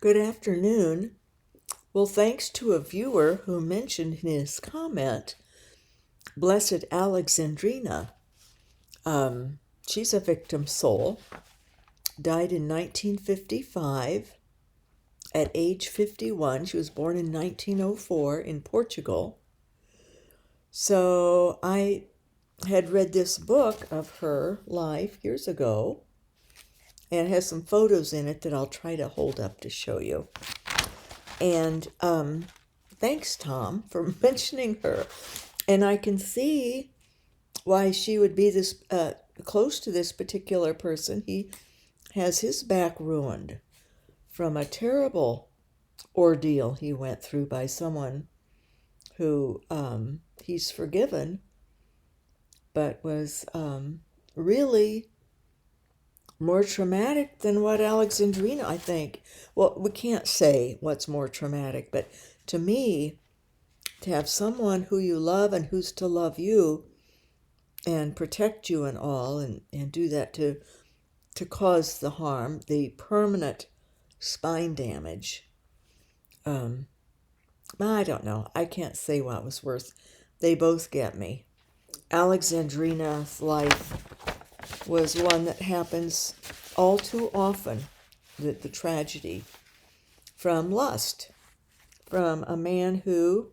Good afternoon. Well, thanks to a viewer who mentioned in his comment, Blessed Alexandrina. She's a victim soul, died in 1955 at age 51. She was born in 1904 in Portugal. So I had read this book of her life years ago, and it has some photos in it that I'll try to hold up to show you. And thanks, Tom, for mentioning her. And I can see why she would be this close to this particular person. He has his back ruined from a terrible ordeal he went through by someone who he's forgiven, but was really more traumatic than what Alexandrina, I think. Well, we can't say what's more traumatic, but to me, to have someone who you love and who's to love you and protect you and all, and do that to cause the harm, the permanent spine damage. I don't know. I can't say what was worse. They both get me. Alexandrina's life was one that happens all too often, the tragedy, from lust, from a man who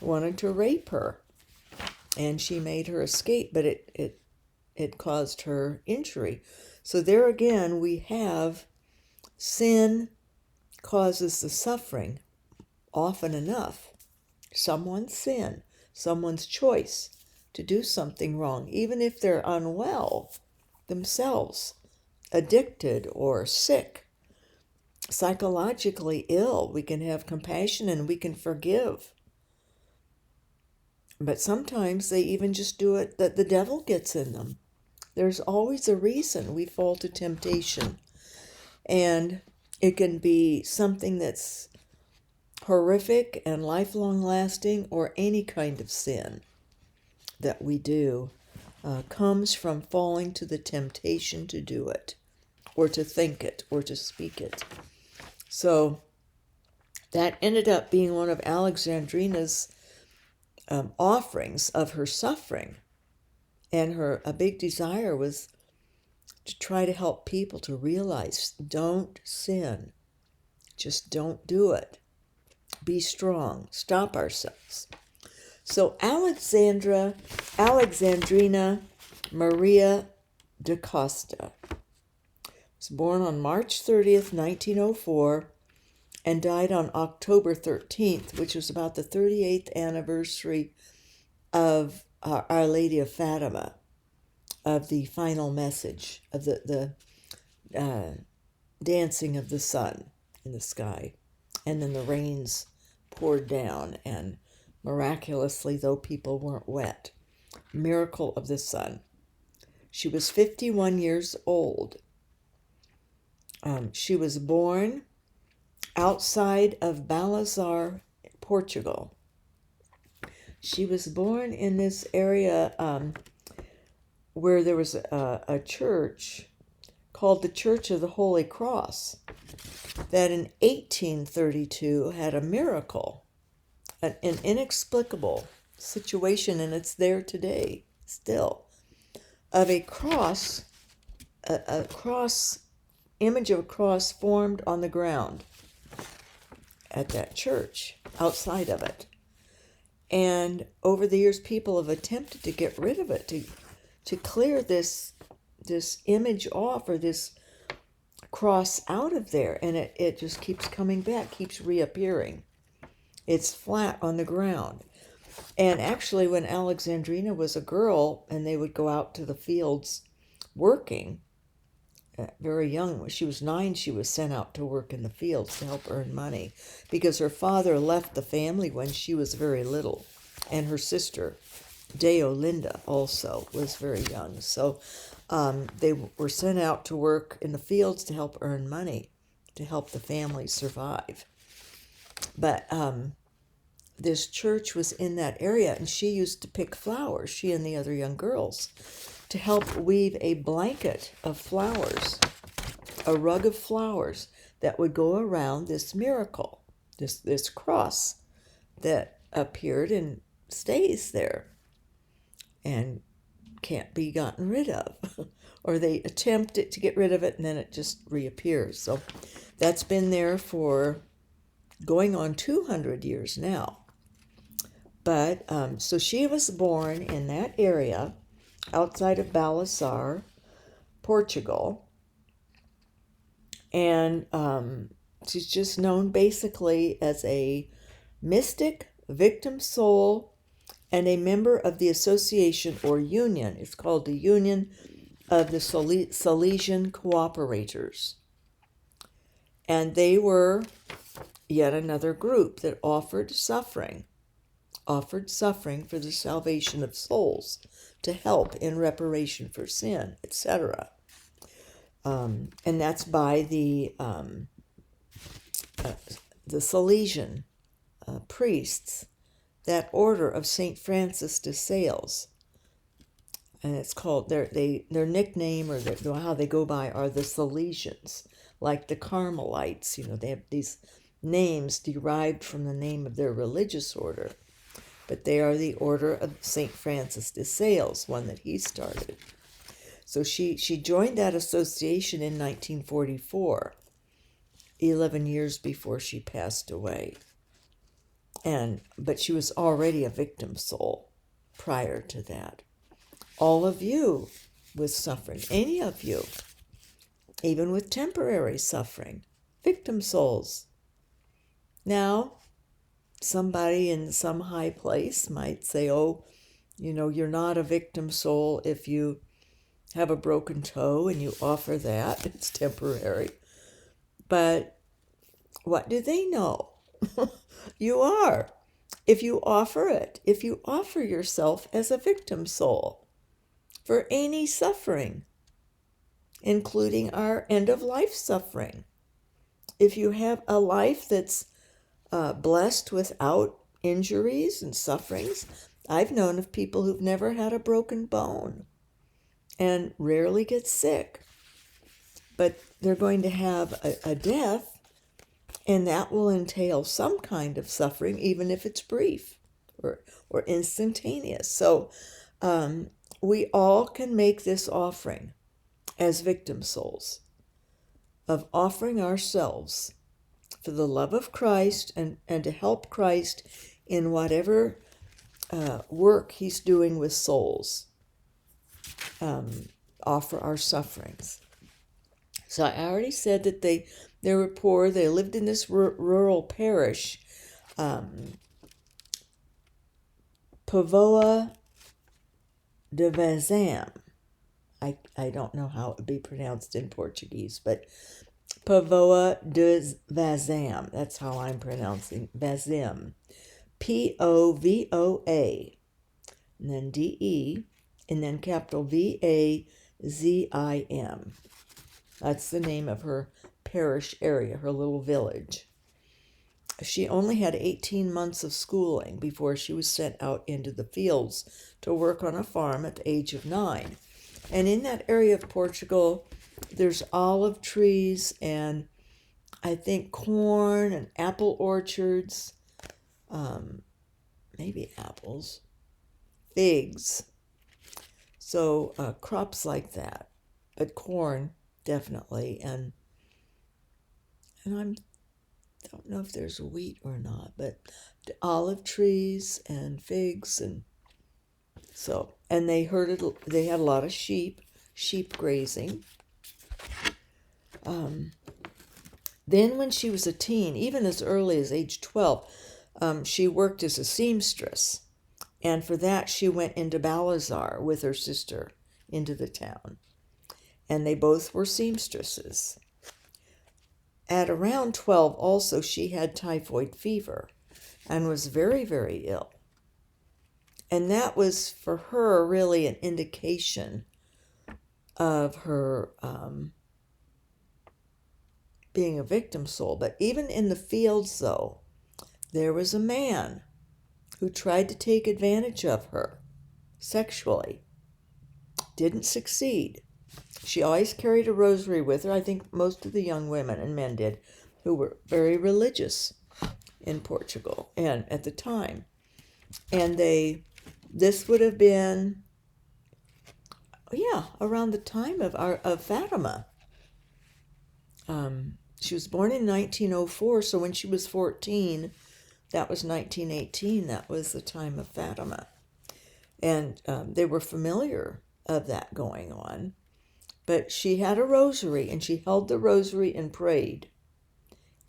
wanted to rape her, and she made her escape, but it caused her injury. So there again, we have sin causes the suffering often enough. Someone's sin, someone's choice to do something wrong, even if they're unwell themselves, addicted or sick, psychologically ill. We can have compassion and we can forgive. But sometimes they even just do it that the devil gets in them. There's always a reason we fall to temptation. And it can be something that's horrific and lifelong lasting, or any kind of sin that we do comes from falling to the temptation to do it, or to think it, or to speak it. So that ended up being one of Alexandrina's offerings of her suffering. And a big desire was to try to help people to realize, don't sin. Just don't do it. Be strong. Stop ourselves. So Alexandrina Maria de Costca was born on March 30th, 1904, and died on October 13th, which was about the 38th anniversary of Our Lady of Fatima, of the final message, of the dancing of the sun in the sky. And then the rains poured down, and miraculously, though people weren't wet, miracle of the sun. She was 51 years old. She was born outside of Balazar, Portugal. She was born in this area where there was a church called the Church of the Holy Cross that in 1832 had a miracle, an inexplicable situation, and it's there today still, of a cross, image of a cross formed on the ground at that church, outside of it. And over the years, people have attempted to get rid of it, to clear this image off, or this cross out of there, and it just keeps coming back, keeps reappearing. It's flat on the ground. And actually, when Alexandrina was a girl and they would go out to the fields working, very young, when she was 9, she was sent out to work in the fields to help earn money, because her father left the family when she was very little, and her sister Deolinda also was very young. So they were sent out to work in the fields to help earn money, to help the family survive. But this church was in that area, and she used to pick flowers, she and the other young girls, to help weave a blanket of flowers, a rug of flowers that would go around this miracle, this cross that appeared and stays there and can't be gotten rid of. Or they attempt to get rid of it and then it just reappears. So that's been there for going on 200 years now. But so she was born in that area outside of Balasar, Portugal. And she's just known basically as a mystic, victim soul, and a member of the association or union. It's called the Union of the Salesian Cooperators. And they were yet another group that offered suffering for the salvation of souls, to help in reparation for sin, etc. And that's by the Salesian priests, that order of St. Francis de Sales. And it's called, their nickname, or how they go by, are the Salesians, like the Carmelites. You know, they have these names derived from the name of their religious order. But they are the order of St. Francis de Sales, one that he started. So she joined that association in 1944, 11 years before she passed away. But she was already a victim soul prior to that. All of you with suffering, any of you, even with temporary suffering, victim souls. Now, somebody in some high place might say, oh, you know, you're not a victim soul if you have a broken toe and you offer that. It's temporary. But what do they know? You are. If you offer it, if you offer yourself as a victim soul for any suffering, including our end-of-life suffering. If you have a life that's blessed without injuries and sufferings, I've known of people who've never had a broken bone and rarely get sick, but they're going to have a death, and that will entail some kind of suffering, even if it's brief or instantaneous. So we all can make this offering as victim souls, of offering ourselves for the love of Christ and to help Christ in whatever work he's doing with souls. Offer our sufferings. So I already said that they were poor. They lived in this rural parish, Povoa de Vazam. I don't know how it would be pronounced in Portuguese, but Povoa de Vazam. That's how I'm pronouncing Vazim. Povoa, and then DE, and then capital VAZIM. That's the name of her parish area, her little village. She only had 18 months of schooling before she was sent out into the fields to work on a farm at the age of 9. And in that area of Portugal, there's olive trees and I think corn and apple orchards, maybe apples, figs. So crops like that, but corn definitely. And I don't know if there's wheat or not, but olive trees and figs, and so, and they had a lot of sheep grazing. Then when she was a teen, even as early as age 12, she worked as a seamstress. And for that, she went into Balazar with her sister into the town. And they both were seamstresses. At around 12 also, she had typhoid fever and was very, very ill. And that was for her really an indication of her being a victim soul. But even in the fields, though, there was a man who tried to take advantage of her sexually. Didn't succeed. She always carried a rosary with her. I think most of the young women and men did, who were very religious in Portugal and at the time. And this would have been, around the time of Fatima. She was born in 1904, so when she was 14, that was 1918. That was the time of Fatima. And they were familiar of that going on. But she had a rosary, and she held the rosary and prayed.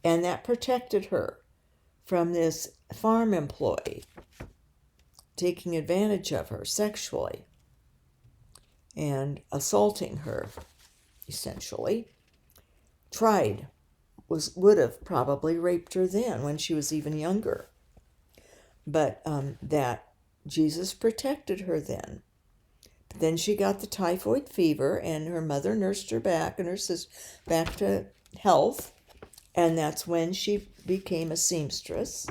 And that protected her from this farm employee taking advantage of her sexually and assaulting her, essentially. Would have probably raped her then when she was even younger. But that Jesus protected her then. But then she got the typhoid fever, and her mother nursed her back and her sister back to health. And that's when she became a seamstress.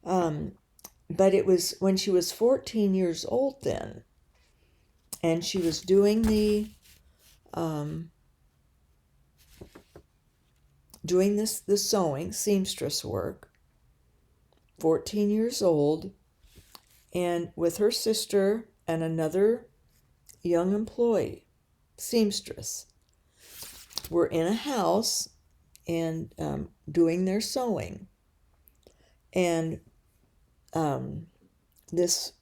But it was when she was 14 years old then, and she was doing the sewing, seamstress work, 14 years old, and with her sister and another young employee, seamstress, were in a house and doing their sewing. And this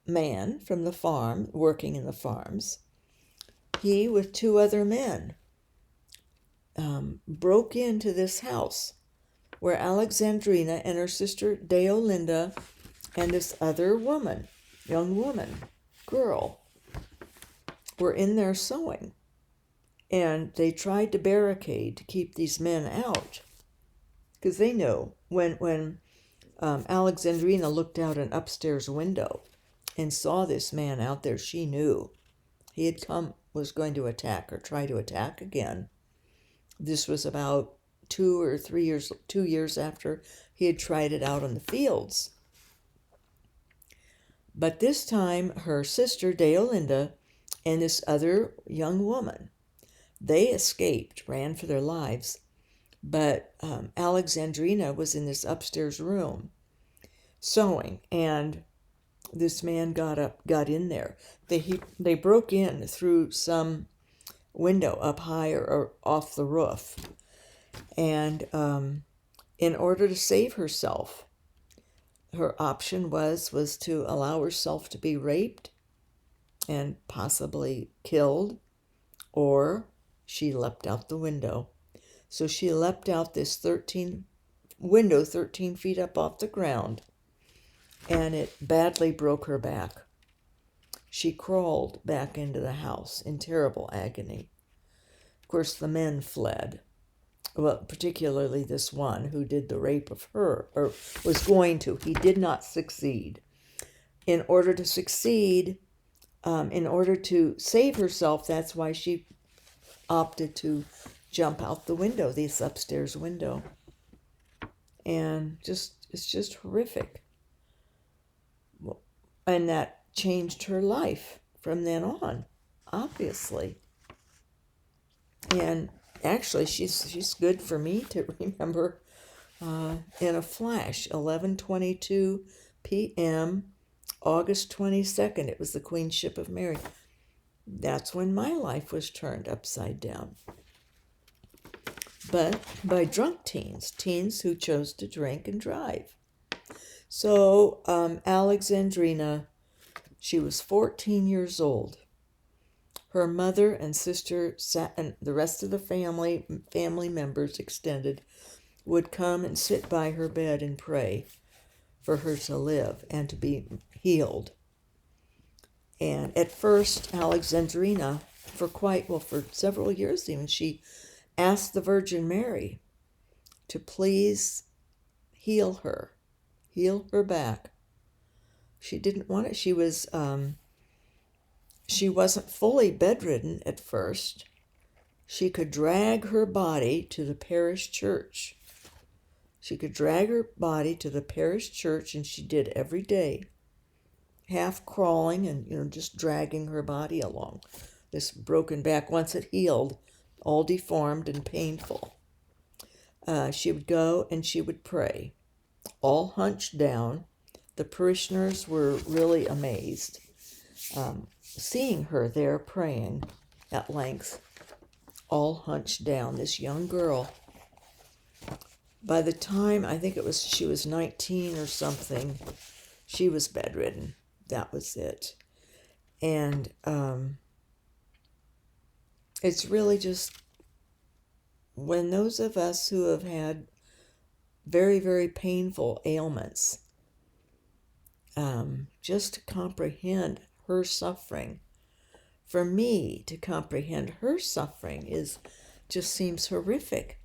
man from the farm, working in the farms, he with two other men broke into this house where Alexandrina and her sister Deolinda and this other girl, were in there sewing. And they tried to barricade to keep these men out, because they knew when Alexandrina looked out an upstairs window and saw this man out there, she knew he was going to attack or try to attack again. This was about 2 years after he had tried it out on the fields. But this time, her sister Deolinda and this other young woman, they escaped, ran for their lives. But Alexandrina was in this upstairs room sewing, and this man got in there. They broke in through some window up high or off the roof, and in order to save herself, her option was to allow herself to be raped and possibly killed, or she leapt out the window. So she leapt out this 13 feet up off the ground, and it badly broke her back. She crawled back into the house in terrible agony. Of course, the men fled. Well, particularly this one who did the rape of her, or was going to. He did not succeed. In order to succeed, in order to save herself, that's why she opted to jump out the window, this upstairs window. And it's just horrific. And that changed her life from then on, obviously. And actually, she's good for me to remember in a flash. 11:22 p.m., August 22nd. It was the Queenship of Mary. That's when my life was turned upside down. But by drunk teens who chose to drink and drive. So Alexandrina, she was 14 years old. Her mother and sister and the rest of the family members extended would come and sit by her bed and pray for her to live and to be healed. And at first, Alexandrina, for several years even, she asked the Virgin Mary to please heal her back. She didn't want it. She wasn't fully bedridden at first. She could drag her body to the parish church. And she did every day. half crawling and, just dragging her body along. This broken back, once it healed, all deformed and painful. She would go and she would pray, all hunched down. The parishioners were really amazed seeing her there praying at length, all hunched down, this young girl. By the time, I think she was 19 or something, she was bedridden. That was it. And it's really just, when those of us who have had very, very painful ailments, just to comprehend her suffering, for me to comprehend her suffering just seems horrific.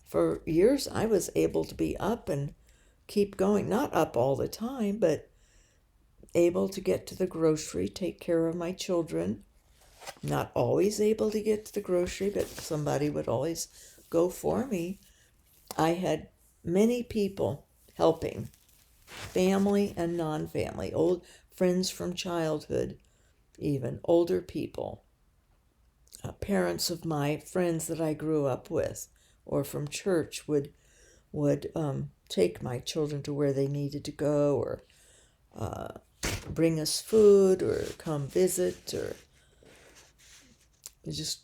For years I was able to be up and keep going, not up all the time, but able to get to the grocery, take care of my children. Not always able to get to the grocery, but somebody would always go for me. I had many people helping, family and non-family, old friends from childhood, even older people, parents of my friends that I grew up with or from church would take my children to where they needed to go, or bring us food, or come visit, or it's just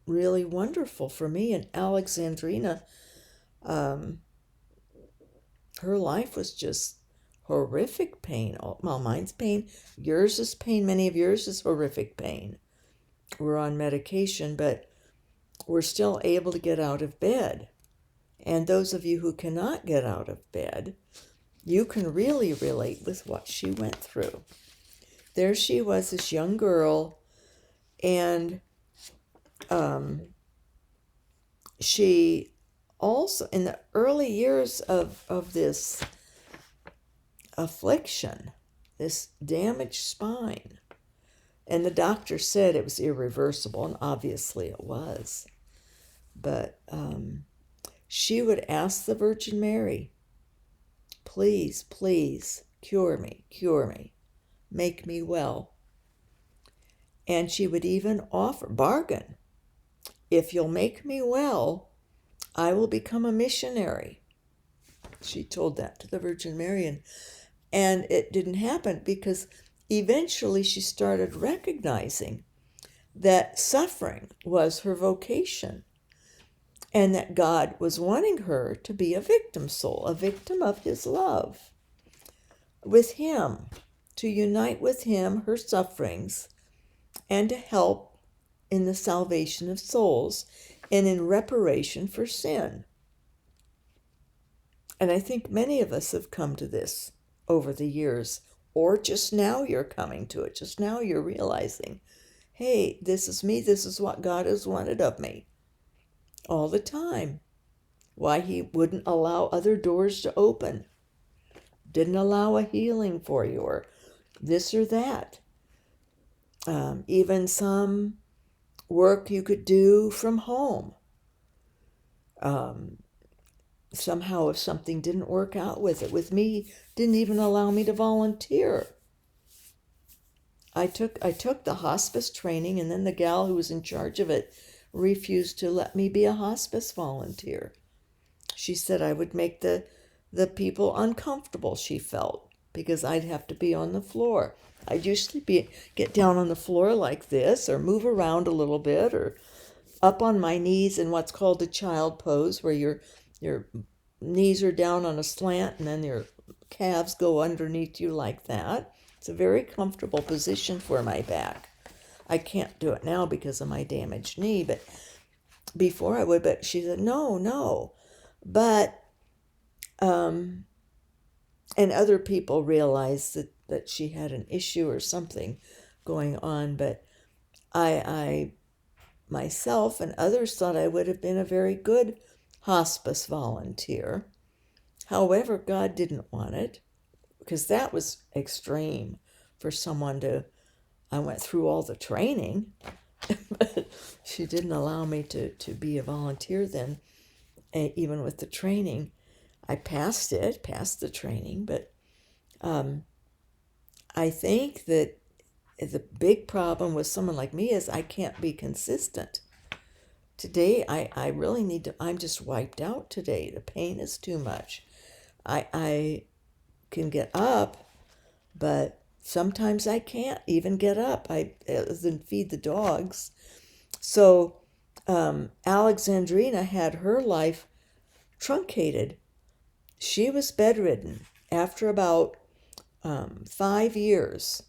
really wonderful for me. And Alexandrina, her life was just horrific pain. Well, mine's pain, yours is pain, many of yours is horrific pain. We're on medication, but we're still able to get out of bed. And those of you who cannot get out of bed, you can really relate with what she went through. There she was, this young girl, and she also, in the early years of this affliction, this damaged spine, and the doctor said it was irreversible, and obviously it was, but she would ask the Virgin Mary, please, please, cure me, make me well. And she would even bargain, if you'll make me well, I will become a missionary. She told that to the Virgin Mary, and it didn't happen, because eventually she started recognizing that suffering was her vocation, and that God was wanting her to be a victim soul, a victim of his love, with him, to unite with him her sufferings, and to help in the salvation of souls and in reparation for sin. And I think many of us have come to this over the years, or just now you're coming to it. Just now you're realizing, hey, this is me. This is what God has wanted of me all the time. Why he wouldn't allow other doors to open, didn't allow a healing for you, or this or that. Even some work you could do from home. Somehow if something didn't work out with me, didn't even allow me to volunteer. I took the hospice training, and then the gal who was in charge of it refused to let me be a hospice volunteer. She said I would make the people uncomfortable, she felt, because I'd have to be on the floor. I'd usually get down on the floor like this, or move around a little bit, or up on my knees in what's called the child pose, where your knees are down on a slant and then your calves go underneath you like that. It's a very comfortable position for my back. I can't do it now because of my damaged knee, but before I would. But she said, no. But, and other people realized that she had an issue or something going on, but I myself and others thought I would have been a very good hospice volunteer. However, God didn't want it, because that was extreme for someone to, I went through all the training, but she didn't allow me to be a volunteer then, even with the training. I passed the training, but I think that the big problem with someone like me is I can't be consistent. Today, I really need to, I'm just wiped out today. The pain is too much. I can get up, but sometimes I can't even get up. I then feed the dogs. So Alexandrina had her life truncated. She was bedridden after about 5 years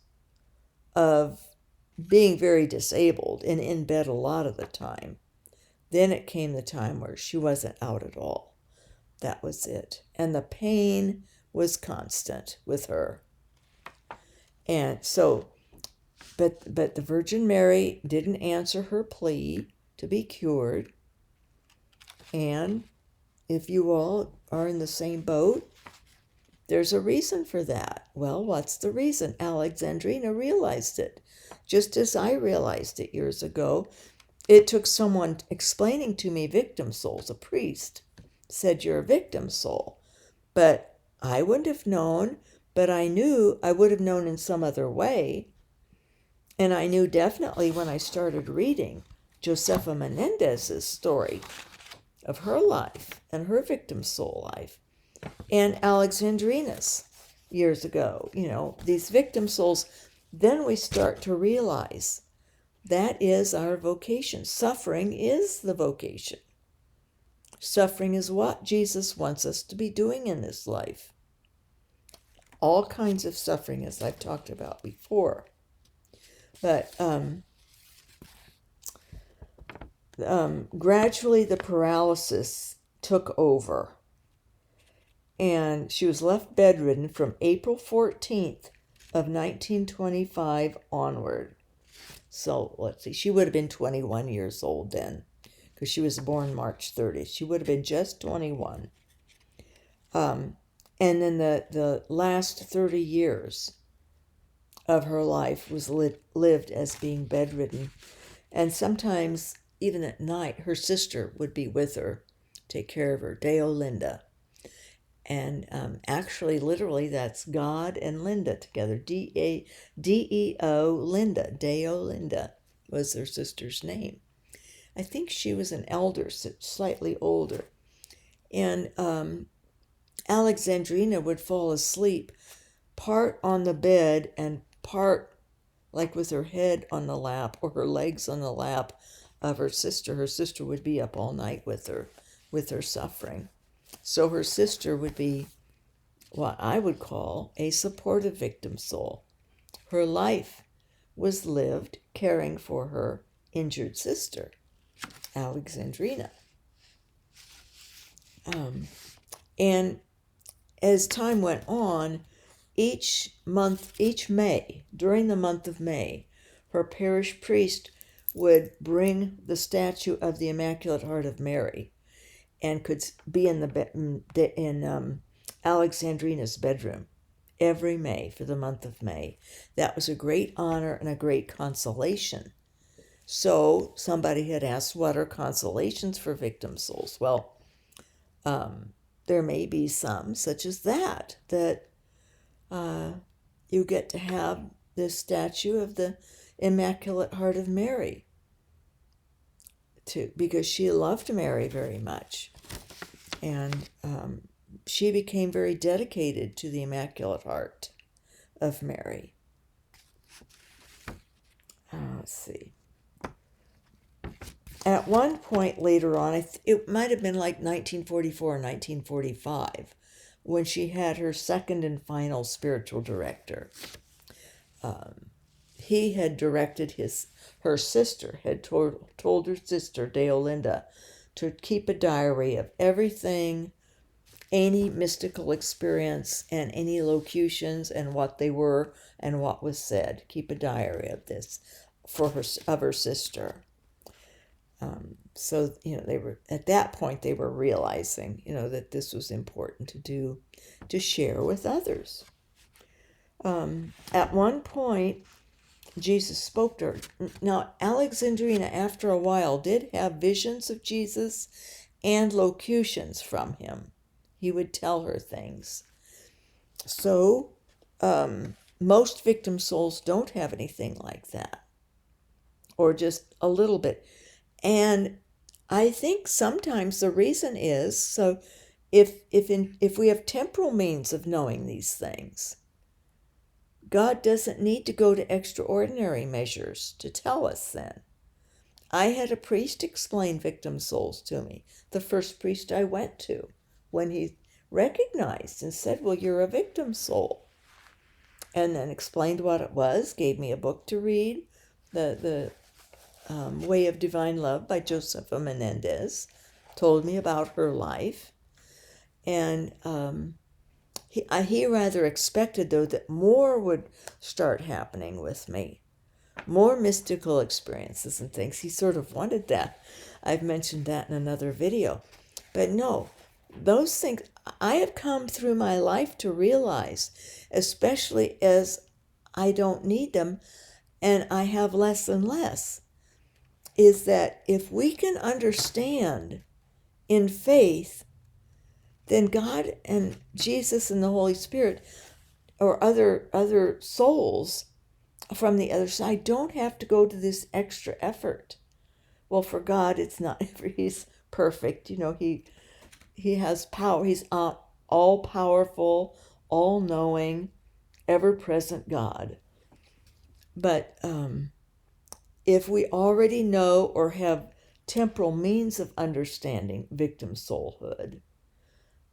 of being very disabled and in bed a lot of the time. Then it came the time where she wasn't out at all. That was it. And the pain was constant with her. And so, but the Virgin Mary didn't answer her plea to be cured. And if you all are in the same boat, there's a reason for that. Well, what's the reason? Alexandrina realized it, just as I realized it years ago. It took someone explaining to me victim souls. A priest said, you're a victim soul. But I wouldn't have known, but I knew I would have known in some other way. And I knew definitely when I started reading Josefa Menendez's story of her life and her victim soul life, and Alexandrina's years ago, these victim souls, then we start to realize that is our vocation. Suffering is the vocation. Suffering is what Jesus wants us to be doing in this life. All kinds of suffering, as I've talked about before. But gradually the paralysis took over. And she was left bedridden from April 14th of 1925 onward. So let's see, she would have been 21 years old then, because she was born March 30th. She would have been just 21. And then the last 30 years of her life was lived as being bedridden. And sometimes, even at night, her sister would be with her, take care of her, Deo Linda. And actually, literally, that's God and Linda together. D-E-O Linda. Deo Linda was her sister's name. I think she was an elder, slightly older. And Alexandrina would fall asleep, part on the bed and part like with her head on the lap or her legs on the lap of her sister. Her sister would be up all night with her suffering. So her sister would be what I would call a supportive victim soul. Her life was lived caring for her injured sister, Alexandrina. And as time went on, each May, during the month of May, her parish priest would bring the statue of the Immaculate Heart of Mary and could be in Alexandrina's bedroom every May for the month of May. That was a great honor and a great consolation. So somebody had asked, what are consolations for victim souls? Well, there may be some, such as that you get to have this statue of the Immaculate Heart of Mary, because she loved Mary very much. And she became very dedicated to the Immaculate Heart of Mary. Let's see. At one point later on, it might have been like 1944 or 1945, when she had her second and final spiritual director. He had directed her sister, had told her sister, Deo Linda, to keep a diary of everything, any mystical experience, and any locutions, and what they were, and what was said. Keep a diary of this of her sister. So, they were, at that point, they were realizing, that this was important to do, to share with others. At one point, Jesus spoke to her. Now, Alexandrina, after a while, did have visions of Jesus and locutions from him. He would tell her things. So, most victim souls don't have anything like that, or just a little bit. And I think sometimes the reason is, so if we have temporal means of knowing these things, God doesn't need to go to extraordinary measures to tell us then. I had a priest explain victim souls to me, the first priest I went to, when he recognized and said, well, you're a victim soul. And then explained what it was, gave me a book to read, the Way of Divine Love by Josefa Menendez, told me about her life. And he rather expected, though, that more would start happening with me, more mystical experiences and things. He sort of wanted that. I've mentioned that in another video. But no, those things, I have come through my life to realize, especially as I don't need them and I have less and less, is that if we can understand in faith, then God and Jesus and the Holy Spirit or other souls from the other side don't have to go to this extra effort. Well, for God, it's not, he's perfect. He has power. He's all powerful, all knowing, ever present God. But if we already know or have temporal means of understanding victim soulhood,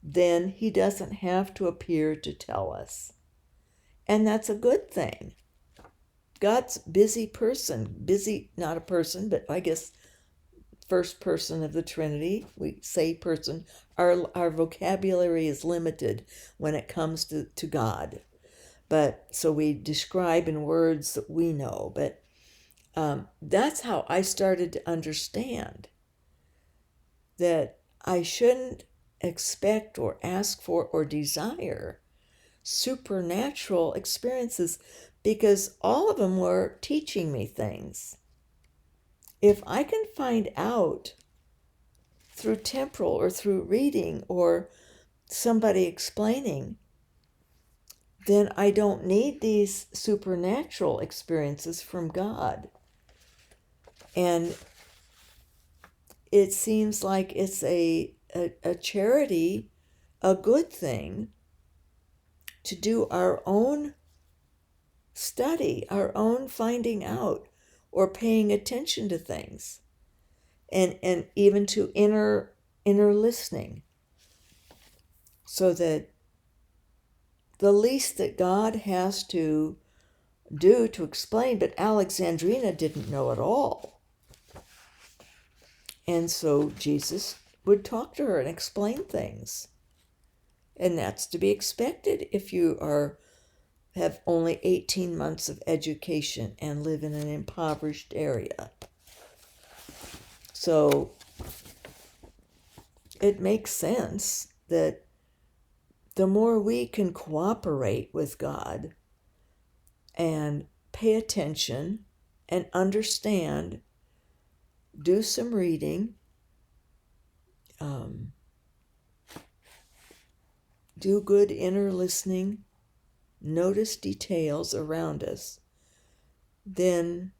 then he doesn't have to appear to tell us. And that's a good thing. God's busy person, busy, not a person, but I guess first person of the Trinity, we say person, our vocabulary is limited when it comes to God. But so we describe in words that we know, but that's how I started to understand that I shouldn't expect or ask for or desire supernatural experiences, because all of them were teaching me things. If I can find out through temporal or through reading or somebody explaining, then I don't need these supernatural experiences from God. And it seems like it's a charity, a good thing, to do our own study, our own finding out, or paying attention to things, and even to inner listening, so that the least that God has to do to explain, but Alexandrina didn't know at all. And so Jesus would talk to her and explain things. And that's to be expected if you have only 18 months of education and live in an impoverished area. So it makes sense that the more we can cooperate with God and pay attention and understand, do some reading, do good inner listening, notice details around us, then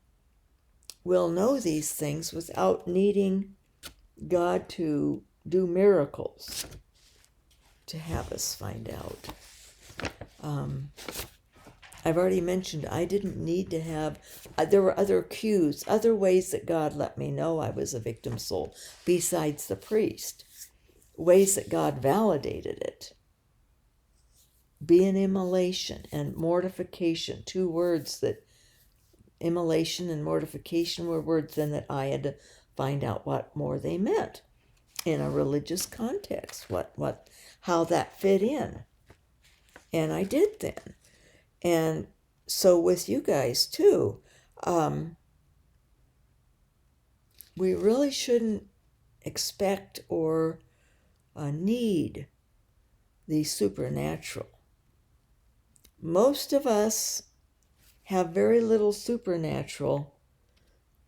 we'll know these things without needing God to do miracles to have us find out. I've already mentioned I didn't need to have, there were other cues, other ways that God let me know I was a victim soul, besides the priest, ways that God validated it. Be an immolation and mortification, two words that, immolation and mortification were words then that I had to find out what more they meant in a religious context, how that fit in. And I did then. And so with you guys too, we really shouldn't expect or need the supernatural. Most of us have very little supernatural.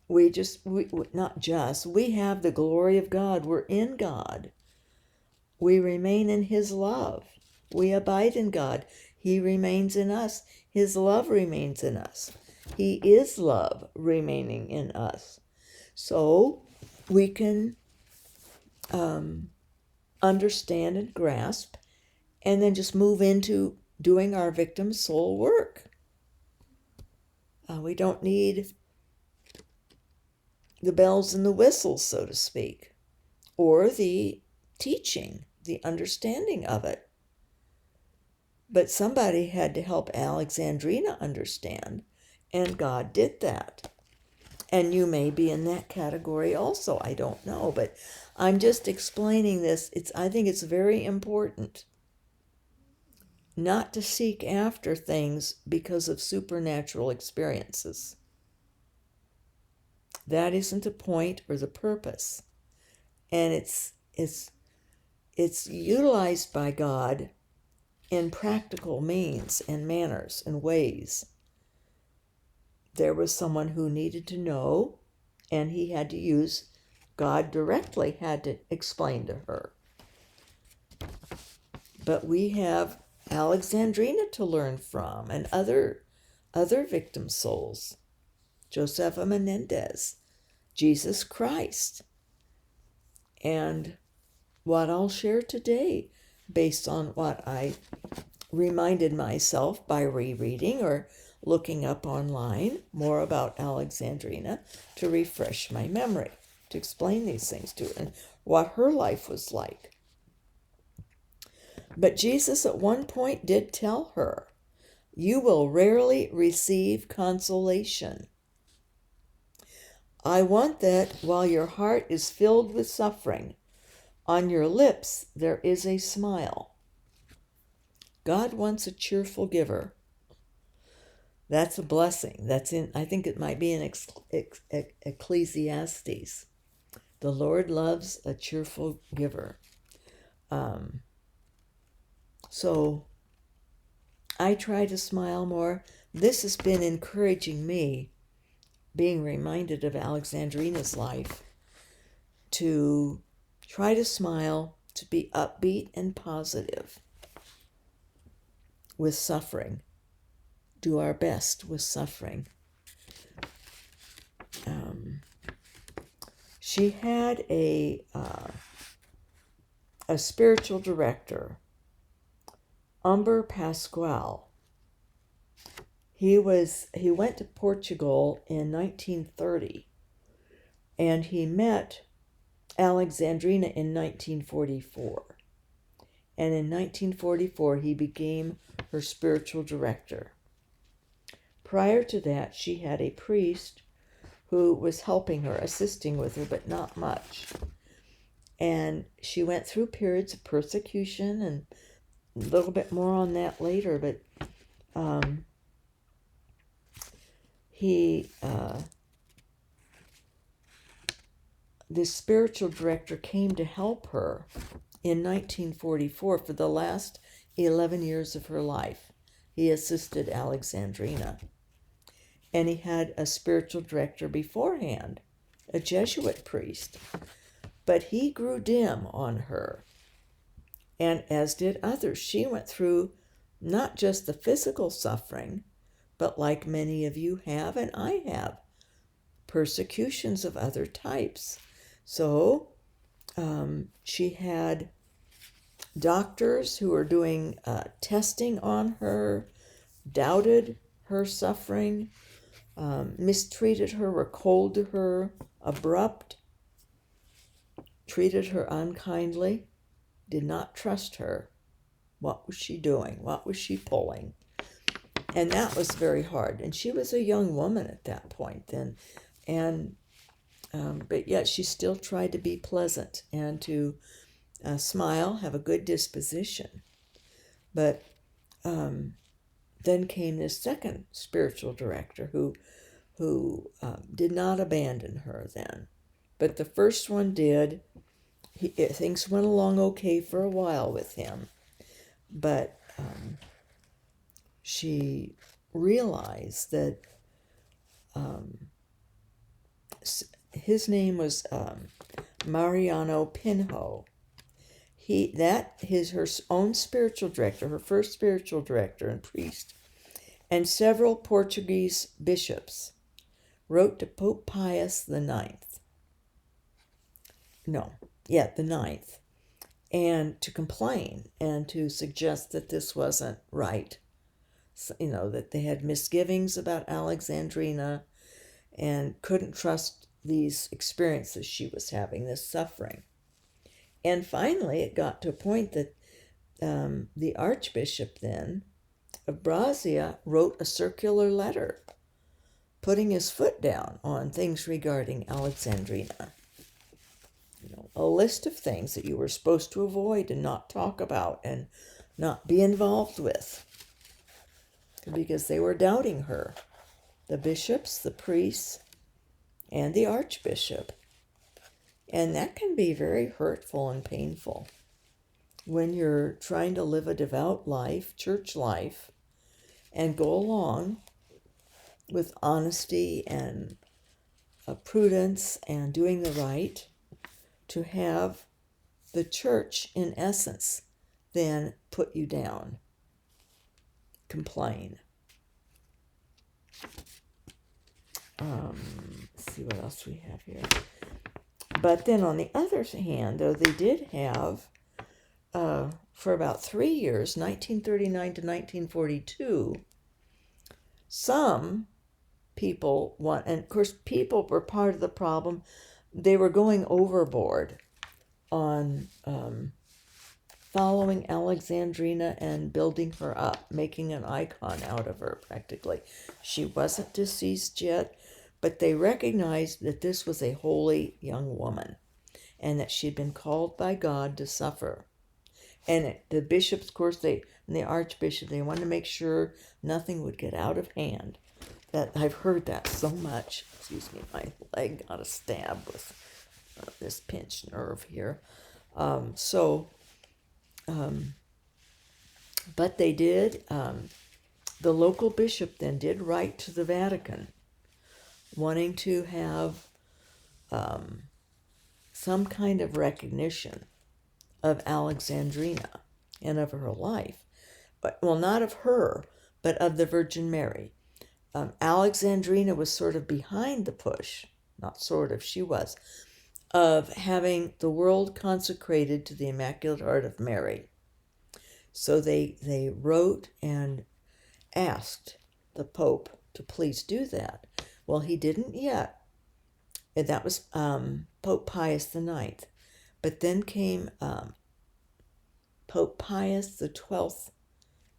We have the glory of God. We're in God. We remain in His love. We abide in God. He remains in us. His love remains in us. He is love remaining in us. So we can understand and grasp, and then just move into doing our victim soul work. We don't need the bells and the whistles, so to speak, or the teaching, the understanding of it. But somebody had to help Alexandrina understand, and God did that. And you may be in that category also, I don't know, but I'm just explaining this. I think it's very important not to seek after things because of supernatural experiences. That isn't the point or the purpose. And it's utilized by God in practical means and manners and ways. There was someone who needed to know, and he had to use, God directly had to explain to her. But we have Alexandrina to learn from, and other victim souls. Josefa Menendez, Jesus Christ. And what I'll share today, based on what I reminded myself by rereading or looking up online more about Alexandrina to refresh my memory, to explain these things to her and what her life was like. But Jesus at one point did tell her, "You will rarely receive consolation. I want that while your heart is filled with suffering, on your lips there is a smile." God wants a cheerful giver. That's a blessing. That's in, I think it might be in Ecclesiastes. The Lord loves a cheerful giver. So I try to smile more. This has been encouraging me, being reminded of Alexandrina's life, to try to smile, to be upbeat and positive with suffering. Do our best with suffering. She had a spiritual director, Umber Pascual. He went to Portugal in 1930, and he met Alexandrina in 1944. And in 1944, he became her spiritual director. Prior to that, she had a priest who was helping her, assisting with her, but not much. And she went through periods of persecution, and a little bit more on that later, but this spiritual director came to help her in 1944 for the last 11 years of her life. He assisted Alexandrina. And he had a spiritual director beforehand, a Jesuit priest. But he grew dim on her, and as did others. She went through not just the physical suffering, but like many of you have and I have, persecutions of other types. So she had doctors who were doing testing on her, doubted her suffering, mistreated her, were cold to her, abrupt, treated her unkindly, did not trust her. What was she doing? What was she pulling? And that was very hard. And she was a young woman at that point then. But yet she still tried to be pleasant and to smile, have a good disposition. But then came this second spiritual director who did not abandon her then. But the first one did. Things went along okay for a while with him. But she realized that his name was Mariano Pinho. her own spiritual director, her first spiritual director and priest, and several Portuguese bishops wrote to Pope Pius the Ninth. The Ninth, and to complain and to suggest that this wasn't right. So, that they had misgivings about Alexandrina and couldn't trust these experiences she was having, this suffering. And finally, it got to a point that the Archbishop then of Brazia wrote a circular letter putting his foot down on things regarding Alexandrina. A list of things that you were supposed to avoid and not talk about and not be involved with, because they were doubting her. The bishops, the priests, and the archbishop. And that can be very hurtful and painful when you're trying to live a devout life, church life, and go along with honesty and prudence and doing the right, to have the church, in essence, then put you down, complain. Let's see what else we have here. But then on the other hand, though, they did have, for about 3 years, 1939 to 1942, some people and of course people were part of the problem. They were going overboard on following Alexandrina and building her up, making an icon out of her practically. She wasn't deceased yet, but they recognized that this was a holy young woman and that she'd been called by God to suffer. And the bishops, of course, and the archbishop, they wanted to make sure nothing would get out of hand. That I've heard that so much. Excuse me, my leg got a stab with this pinched nerve here. But they did. The local bishop then did write to the Vatican, wanting to have some kind of recognition of Alexandrina and of her life. But, well, not of her, but of the Virgin Mary. Alexandrina was sort of behind the push, not sort of, she was, of having the world consecrated to the Immaculate Heart of Mary. So they wrote and asked the Pope to please do that. Well, he didn't yet. And that was Pope Pius the Ninth. But then came Pope Pius the 12th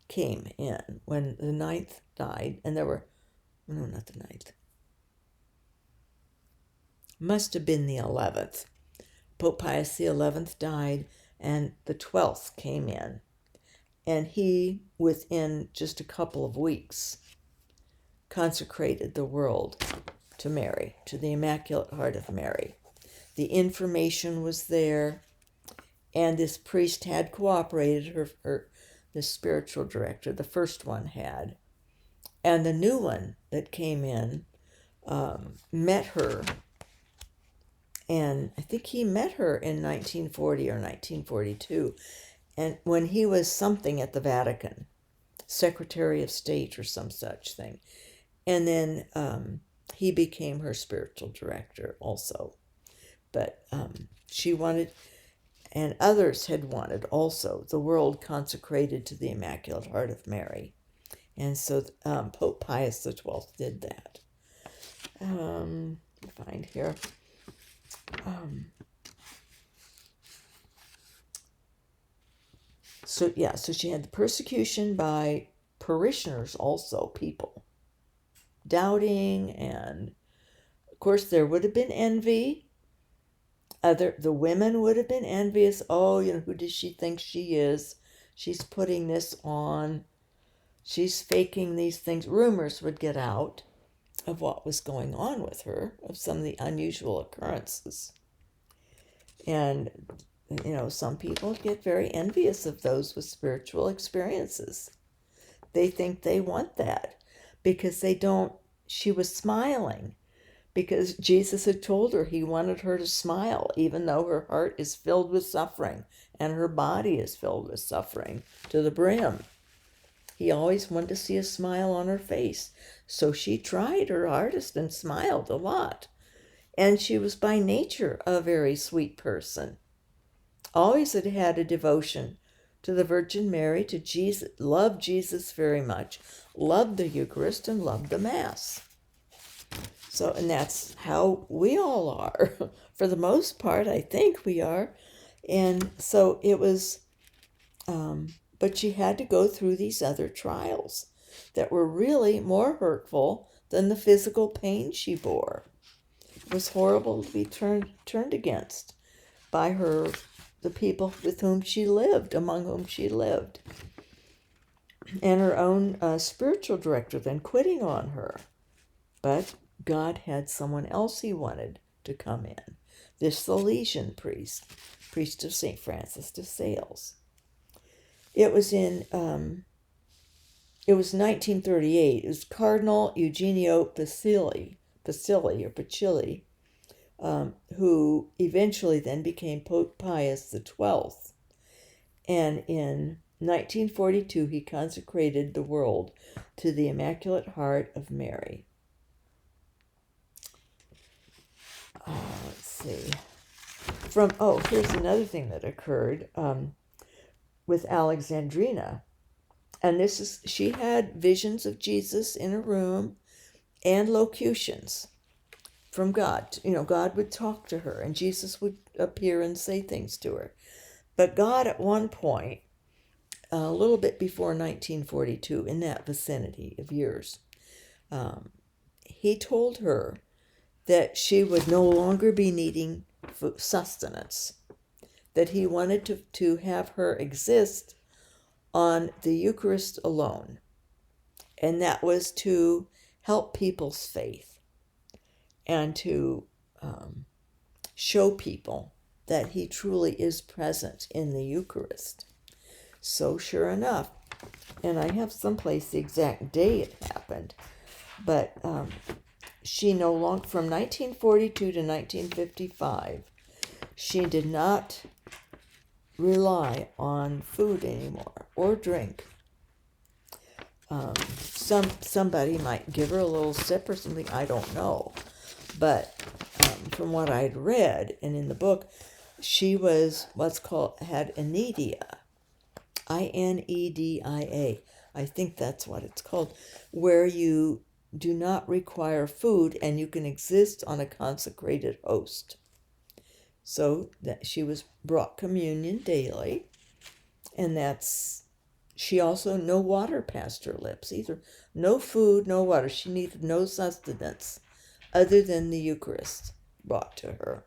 came in when the Ninth died, and there were, no, not the Ninth. Must have been the 11th. Pope Pius the 11th died, and the 12th came in. And he, within just a couple of weeks, consecrated the world to Mary, to the Immaculate Heart of Mary. The information was there, and this priest had cooperated, the spiritual director, the first one had. And the new one that came in met her, and I think he met her in 1940 or 1942, and when he was something at the Vatican, Secretary of State or some such thing. And then he became her spiritual director also. But she wanted, and others had wanted also, the world consecrated to the Immaculate Heart of Mary. And so Pope Pius the 12th did that. Find here. So she had the persecution by parishioners also, people doubting, and of course there would have been envy. The women would have been envious. Oh, who does she think she is? She's putting this on. She's faking these things. Rumors would get out of what was going on with her, of some of the unusual occurrences. And, some people get very envious of those with spiritual experiences. They think they want that because they don't. She was smiling, because Jesus had told her he wanted her to smile, even though her heart is filled with suffering and her body is filled with suffering to the brim. He always wanted to see a smile on her face. So she tried her hardest and smiled a lot. And she was by nature a very sweet person. Always had had a devotion to the Virgin Mary, to Jesus, loved Jesus very much, loved the Eucharist, and loved the Mass. So, and that's how we all are. For the most part, I think we are. And so it was, but she had to go through these other trials that were really more hurtful than the physical pain she bore. It was horrible to be turned against by the people with whom she lived, among whom she lived. And her own spiritual director then quitting on her. But God had someone else he wanted to come in. This Salesian priest of St. Francis de Sales. It was 1938. It was Cardinal Eugenio Pacilli, who eventually then became Pope Pius XII. And in 1942, he consecrated the world to the Immaculate Heart of Mary. Let's see. Here's another thing that occurred with Alexandrina. And she had visions of Jesus in a room and locutions from God. God would talk to her and Jesus would appear and say things to her. But God at one point, a little bit before 1942, in that vicinity of years, he told her that she would no longer be needing sustenance, that he wanted to have her exist on the Eucharist alone. And that was to help people's faith and to show people that he truly is present in the Eucharist. So sure enough, and I have someplace the exact day it happened, but she no longer, from 1942 to 1955, she did not rely on food anymore or drink. Somebody might give her a little sip or something, I don't know. But from what I'd read and in the book, she was had anedia, I-N-E-D-I-A. I think that's what it's called, where you do not require food and you can exist on a consecrated host. So that she was brought communion daily, and she also, no water passed her lips either. No food, no water. She needed no sustenance other than the Eucharist brought to her.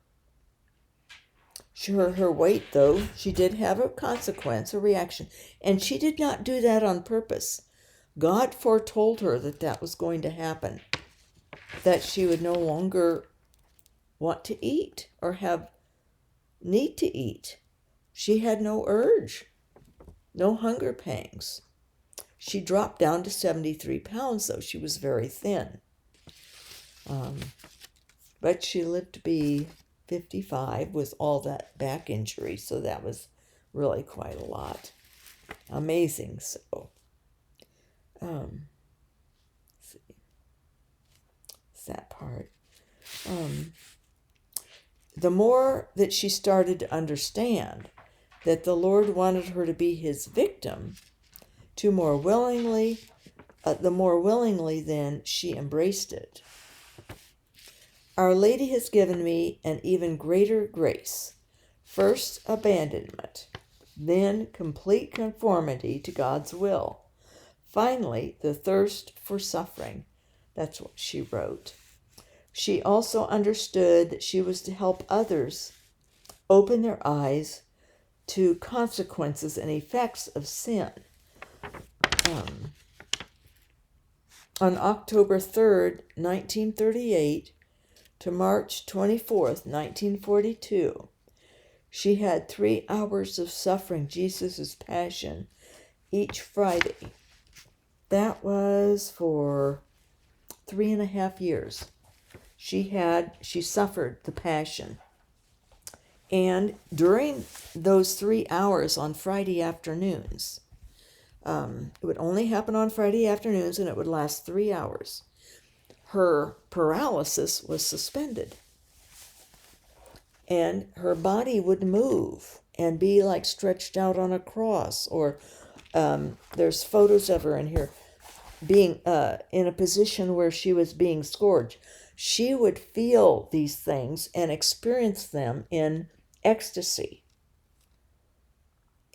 Her weight, though, she did have a consequence, a reaction, and she did not do that on purpose. God foretold her that was going to happen, that she would no longer want to eat or have need to eat. She had no urge, no hunger pangs. She dropped down to 73 pounds, though. She was very thin. But she lived to be 55 with all that back injury, so that was really quite a lot. Amazing. So, let's see. It's that part. The more that she started to understand that the Lord wanted her to be his victim, the more willingly then she embraced it. Our Lady has given me an even greater grace. First, abandonment, then complete conformity to God's will. Finally, the thirst for suffering. That's what she wrote. She also understood that she was to help others open their eyes to consequences and effects of sin. On October 3rd, 1938 to March 24th, 1942, she had 3 hours of suffering Jesus' passion each Friday. That was for 3.5 years. she suffered the passion. And during those 3 hours on Friday afternoons, it would only happen on Friday afternoons and it would last 3 hours. Her paralysis was suspended. And her body would move and be like stretched out on a cross. Or there's photos of her in here being in a position where she was being scourged. She would feel these things and experience them in ecstasy.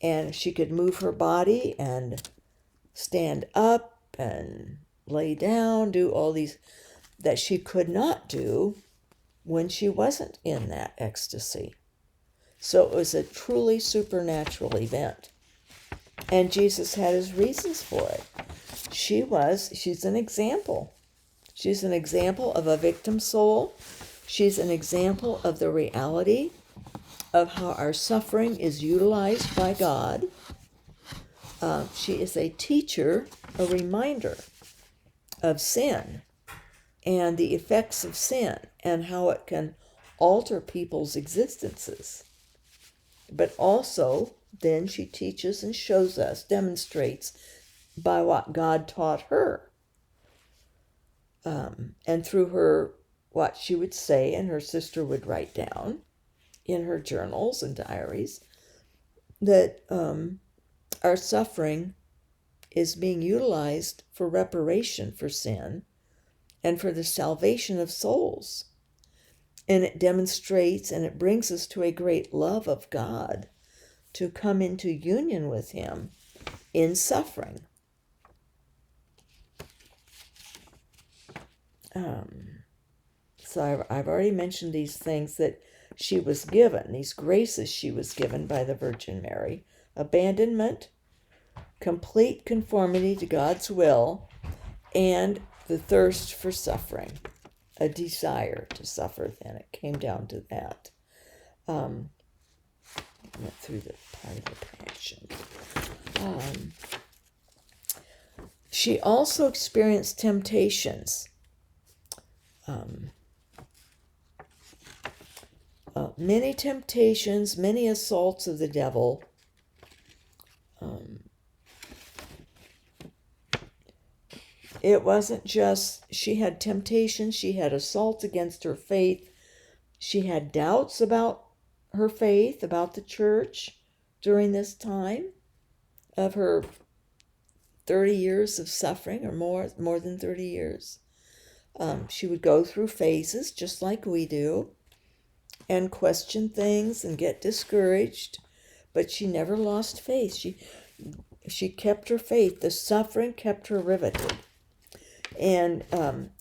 And she could move her body and stand up and lay down, do all these that she could not do when she wasn't in that ecstasy. So it was a truly supernatural event. And Jesus had his reasons for it. She's an example. She's an example of a victim soul. She's an example of the reality of how our suffering is utilized by God. She is a teacher, a reminder of sin and the effects of sin and how it can alter people's existences. But also, then she teaches and shows us, demonstrates by what God taught her. And through her, what she would say and her sister would write down in her journals and diaries, that our suffering is being utilized for reparation for sin and for the salvation of souls. And it demonstrates and it brings us to a great love of God, to come into union with him in suffering. So I've already mentioned these things that she was given, these graces she was given by the Virgin Mary: abandonment, complete conformity to God's will, and the thirst for suffering, a desire to suffer. Then it came down to that. Went through the part of the passion. She also experienced temptations. Many temptations, many assaults of the devil. It wasn't just, she had temptations, she had assaults against her faith. She had doubts about her faith, about the church during this time of her 30 years of suffering, or more than 30 years. She would go through phases just like we do and question things and get discouraged, but she never lost faith. She kept her faith. The suffering kept her riveted. And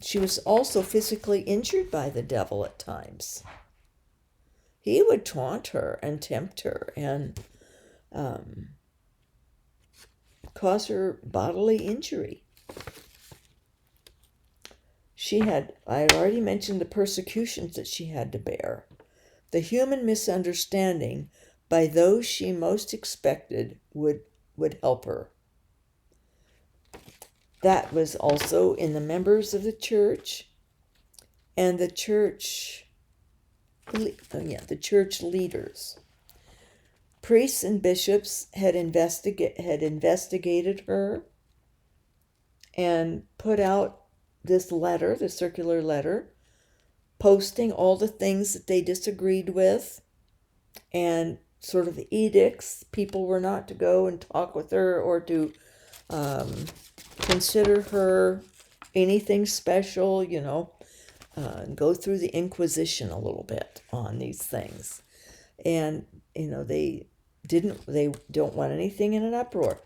she was also physically injured by the devil at times. He would taunt her and tempt her and cause her bodily injury. I had already mentioned the persecutions that she had to bear. The human misunderstanding by those she most expected would help her. That was also in the members of the church and the church leaders. Priests and bishops had investigated her and put out this letter, the circular letter, posting all the things that they disagreed with and sort of edicts. People were not to go and talk with her or to consider her anything special, go through the Inquisition a little bit on these things. And, they don't want anything in an uproar.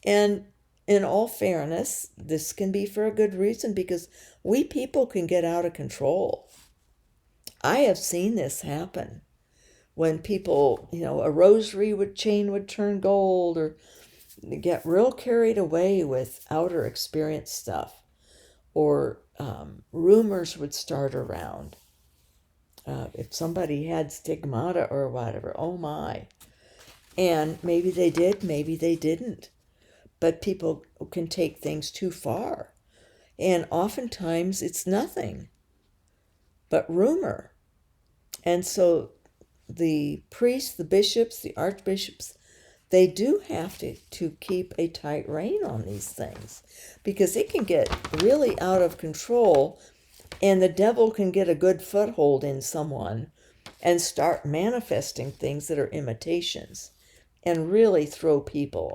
And in all fairness, this can be for a good reason, because we people can get out of control. I have seen this happen when people, a rosary chain would turn gold, or get real carried away with outer experience stuff, or rumors would start around. If somebody had stigmata or whatever, oh my. And maybe they did, maybe they didn't. But people can take things too far. And oftentimes it's nothing. but rumor. And so the priests, the bishops, the archbishops, they do have to keep a tight rein on these things, because it can get really out of control, and the devil can get a good foothold in someone and start manifesting things that are imitations and really throw people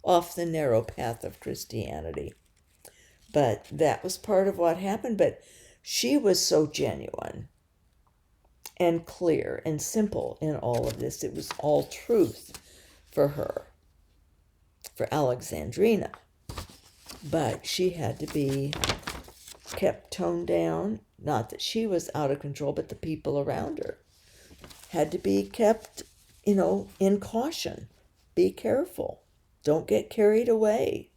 off the narrow path of Christianity. But that was part of what happened. But she was so genuine and clear and simple in all of this. It was all truth for her, for Alexandrina. But she had to be kept toned down. Not that she was out of control, but the people around her had to be kept, in caution. Be careful. Don't get carried away.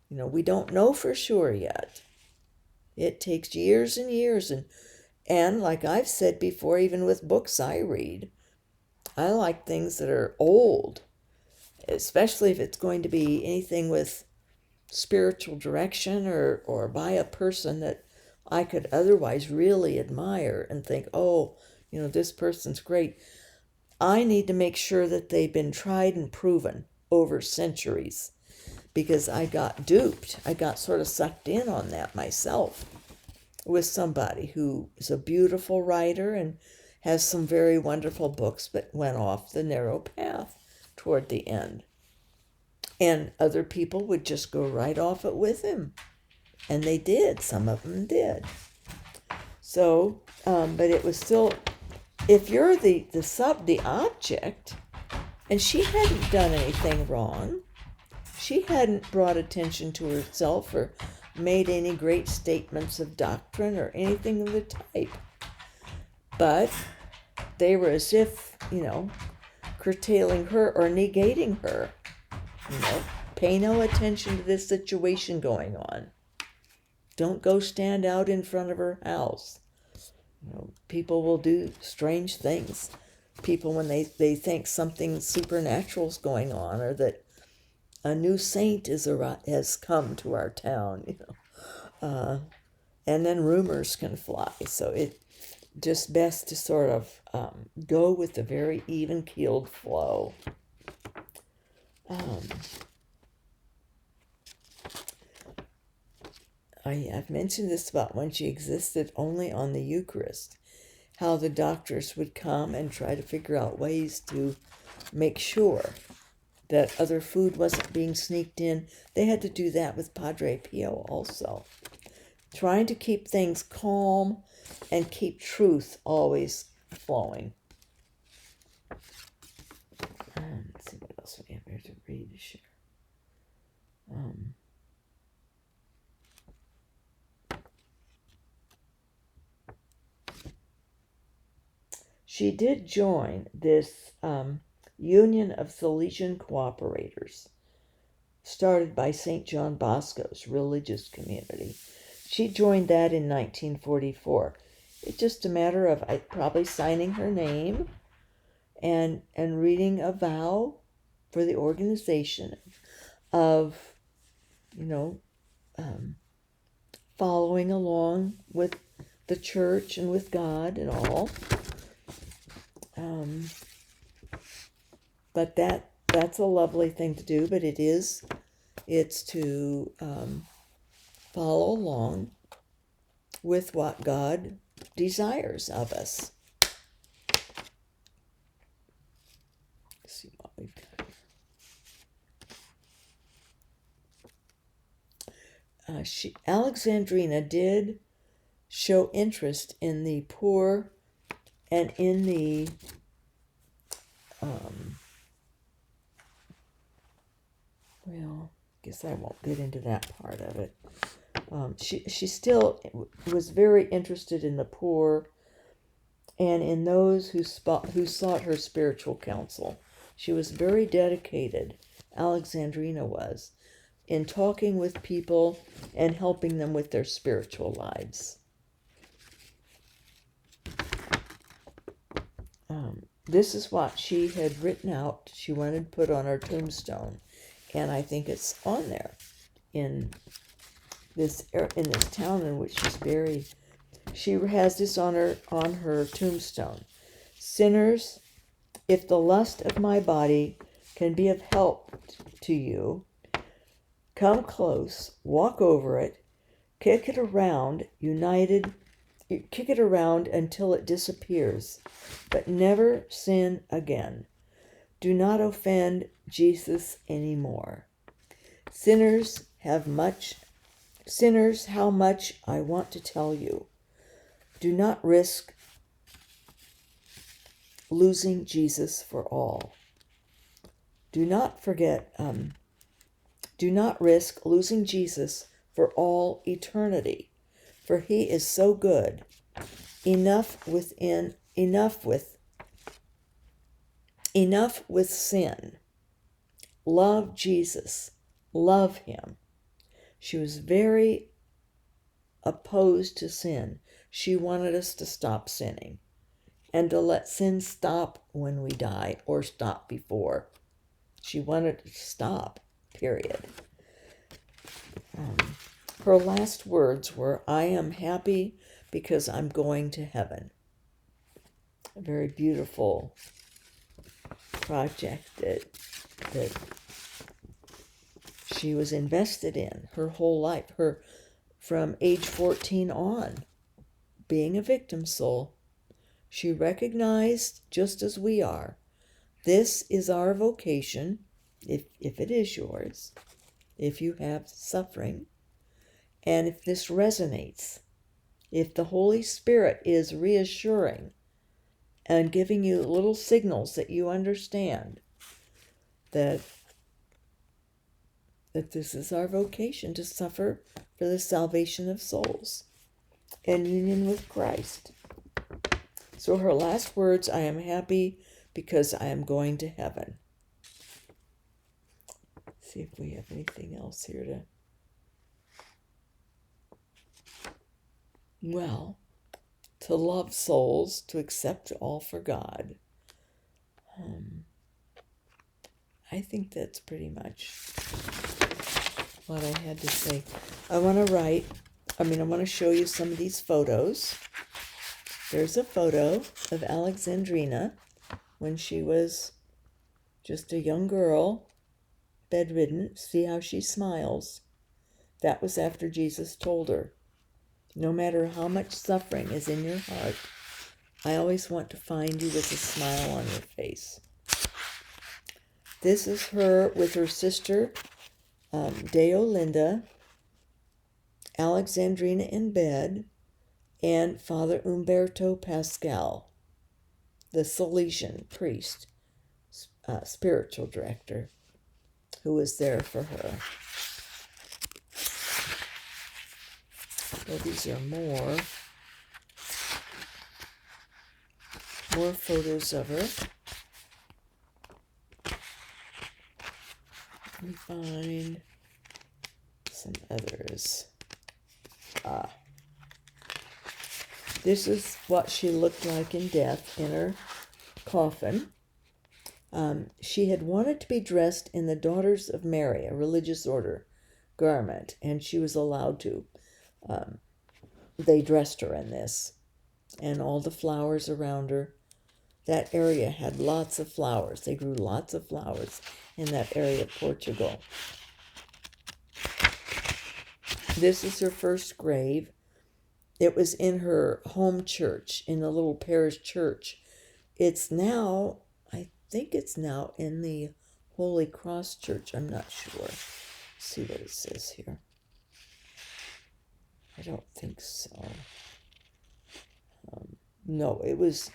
We don't know for sure yet. It takes years and years. And like I've said before, even with books I read, I like things that are old, especially if it's going to be anything with spiritual direction or by a person that I could otherwise really admire and think, oh, this person's great. I need to make sure that they've been tried and proven over centuries, because I got duped. I got sort of sucked in on that myself with somebody who is a beautiful writer and has some very wonderful books, but went off the narrow path toward the end. And other people would just go right off it with him. And they did. Some of them did. So, but it was still, if you're the object, and she hadn't done anything wrong, she hadn't brought attention to herself or made any great statements of doctrine or anything of the type. But they were as if, curtailing her or negating her. Pay no attention to this situation going on. Don't go stand out in front of her house. People will do strange things. People, when they think something supernatural is going on, or that a new saint has come to our town, and then rumors can fly. So it just best to sort of go with the very even-keeled flow. I've mentioned this about when she existed only on the Eucharist, how the doctors would come and try to figure out ways to make sure that other food wasn't being sneaked in. They had to do that with Padre Pio also, trying to keep things calm and keep truth always flowing. Let's see what else we have here to read to share. She did join this Union of Salesian Cooperators, started by St. John Bosco's religious community. She joined that in 1944. It's just a matter of probably signing her name and reading a vow for the organization of, following along with the church and with God and all. But that's a lovely thing to do, but it's to follow along with what God desires of us. Let's see what we've got here. Alexandrina did show interest in the poor and in the well, I guess I won't get into that part of it. She still was very interested in the poor and in those who sought her spiritual counsel. She was very dedicated, Alexandrina was, in talking with people and helping them with their spiritual lives. This is what she had written out. She wanted to put on her tombstone, and I think it's on there in this town in which she's buried. She has this on her tombstone. Sinners, if the lust of my body can be of help to you, come close, walk over it, kick it around until it disappears, but never sin again. Do not offend Jesus anymore. Sinners, how much I want to tell you. Do not risk losing Jesus for all. Do not risk losing Jesus for all eternity, for he is so good. Enough with sin. Love Jesus. Love him. She was very opposed to sin. She wanted us to stop sinning and to let sin stop when we die or stop before. She wanted it to stop, period. Her last words were, I am happy because I'm going to heaven. A very beautiful project that she was invested in her whole life, from age 14 on, being a victim soul. She recognized, just as we are, this is our vocation, if it is yours, if you have suffering, and if this resonates, if the Holy Spirit is reassuring and giving you little signals that you understand that this is our vocation, to suffer for the salvation of souls in union with Christ. So her last words, I am happy because I am going to heaven. Let's see if we have anything else here to love souls, to accept all for God. I think that's pretty much what I had to say. I want to show you some of these photos. There's a photo of Alexandrina when she was just a young girl, bedridden. See how she smiles. That was after Jesus told her, no matter how much suffering is in your heart, I always want to find you with a smile on your face. This is her with her sister, Deolinda, Alexandrina in bed, and Father Umberto Pascal, the Salesian priest, spiritual director, who was there for her. Well, these are more photos of her. Let me find some others. This is what she looked like in death, in her coffin. She had wanted to be dressed in the Daughters of Mary, a religious order garment, and she was allowed to. They dressed her in this, and all the flowers around her. That area had lots of flowers. They grew lots of flowers in that area of Portugal. This is her first grave. It was in her home church, in the little parish church. It's now, I think it's now in the Holy Cross Church. I'm not sure. Let's see what it says here. I don't think so. No, it was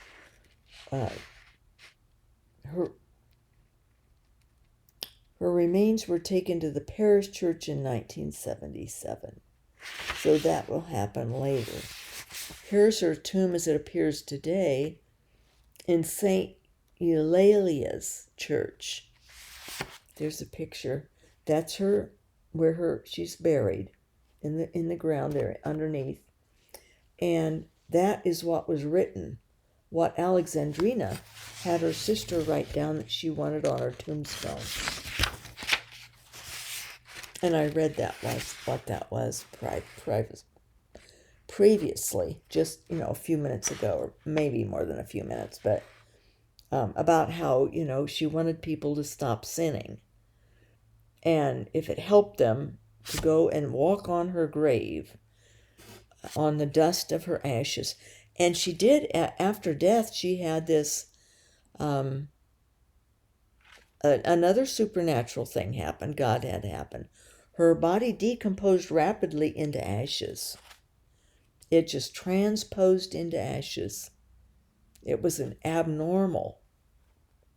her remains were taken to the parish church in 1977. So that will happen later. Here's her tomb as it appears today in St. Eulalia's church. There's a picture. That's her, where she's buried in the ground there underneath. And that is what was written, what Alexandrina had her sister write down that she wanted on her tombstone. And I read what that was previously, just, a few minutes ago, or maybe more than a few minutes, but about how, she wanted people to stop sinning. And if it helped them to go and walk on her grave, on the dust of her ashes. And she did, after death, she had this, another supernatural thing happened. God had happened. Her body decomposed rapidly into ashes. It just transposed into ashes. It was an abnormal,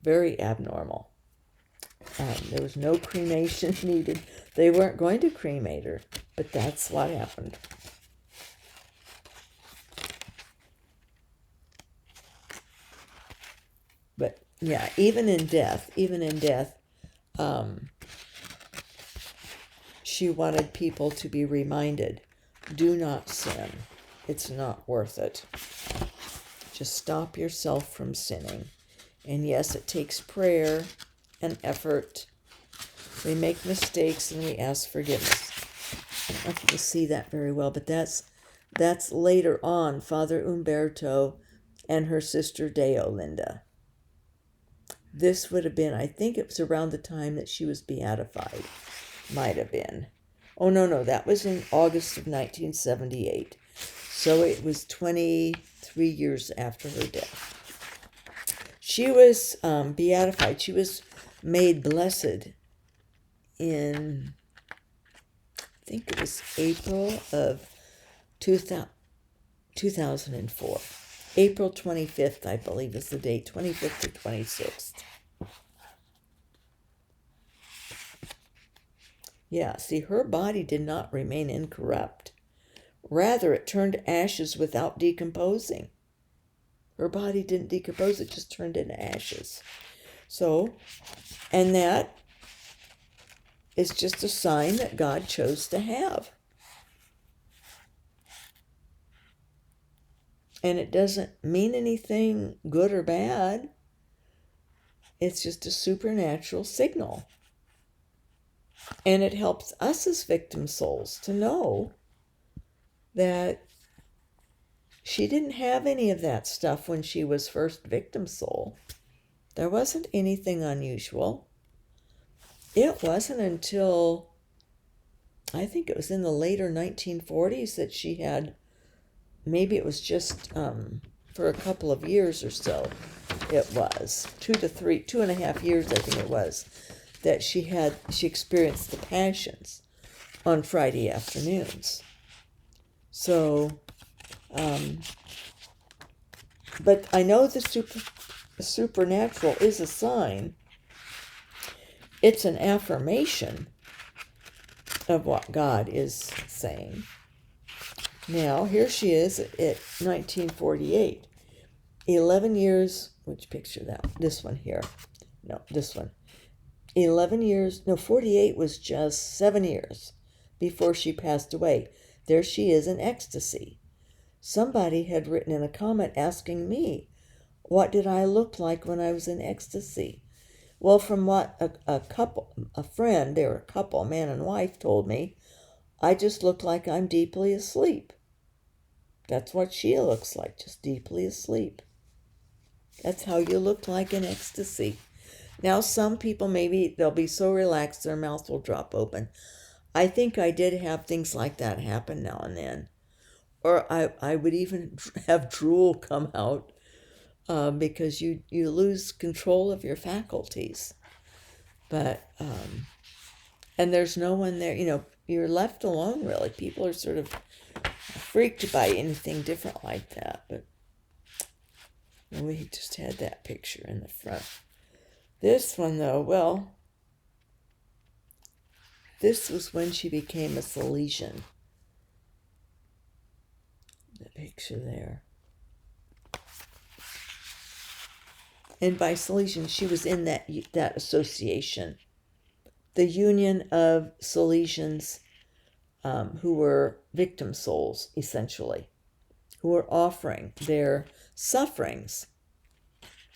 very abnormal. There was no cremation needed. They weren't going to cremate her, but that's what happened. But yeah, even in death, she wanted people to be reminded, do not sin. It's not worth it. Just stop yourself from sinning. And yes, it takes prayer and effort. We make mistakes and we ask forgiveness. I don't have to see that very well, but that's later on, Father Umberto and her sister Deolinda. This would have been, I think it was around the time that she was beatified. Might have been. Oh, no, that was in August of 1978. So it was 23 years after her death. She was beatified. She was made blessed in, I think it was April of 2004. April 25th, I believe, is the date, 25th or 26th. Yeah, see, her body did not remain incorrupt. Rather, it turned to ashes without decomposing. Her body didn't decompose, it just turned into ashes. So, and that is just a sign that God chose to have. And it doesn't mean anything good or bad. It's just a supernatural signal. And it helps us as victim souls to know that she didn't have any of that stuff when she was first victim soul. There wasn't anything unusual. It wasn't until, I think it was in the later 1940s that she had, maybe it was just for a couple of years or so, it was 2.5 years, I think it was, that she experienced the passions on Friday afternoons. So, but I know the supernatural is a sign. It's an affirmation of what God is saying. Now, here she is at 1948. 11 years, which picture that? This one here. No, this one. 48 was just 7 years before she passed away. There she is in ecstasy. Somebody had written in a comment asking me, what did I look like when I was in ecstasy? Well, from what a friend, they were a couple, man and wife, told me, I just look like I'm deeply asleep. That's what she looks like, just deeply asleep. That's how you look like in ecstasy. Now, some people, maybe they'll be so relaxed their mouth will drop open. I think I did have things like that happen now and then. Or I would even have drool come out because you lose control of your faculties. But, and there's no one there, you're left alone, really. People are sort of freaked by anything different like that. But we just had that picture in the front. This one, though, well, this was when she became a Salesian. The picture there. And by Salesian, she was in that association. The union of Salesians who were victim souls, essentially, who were offering their sufferings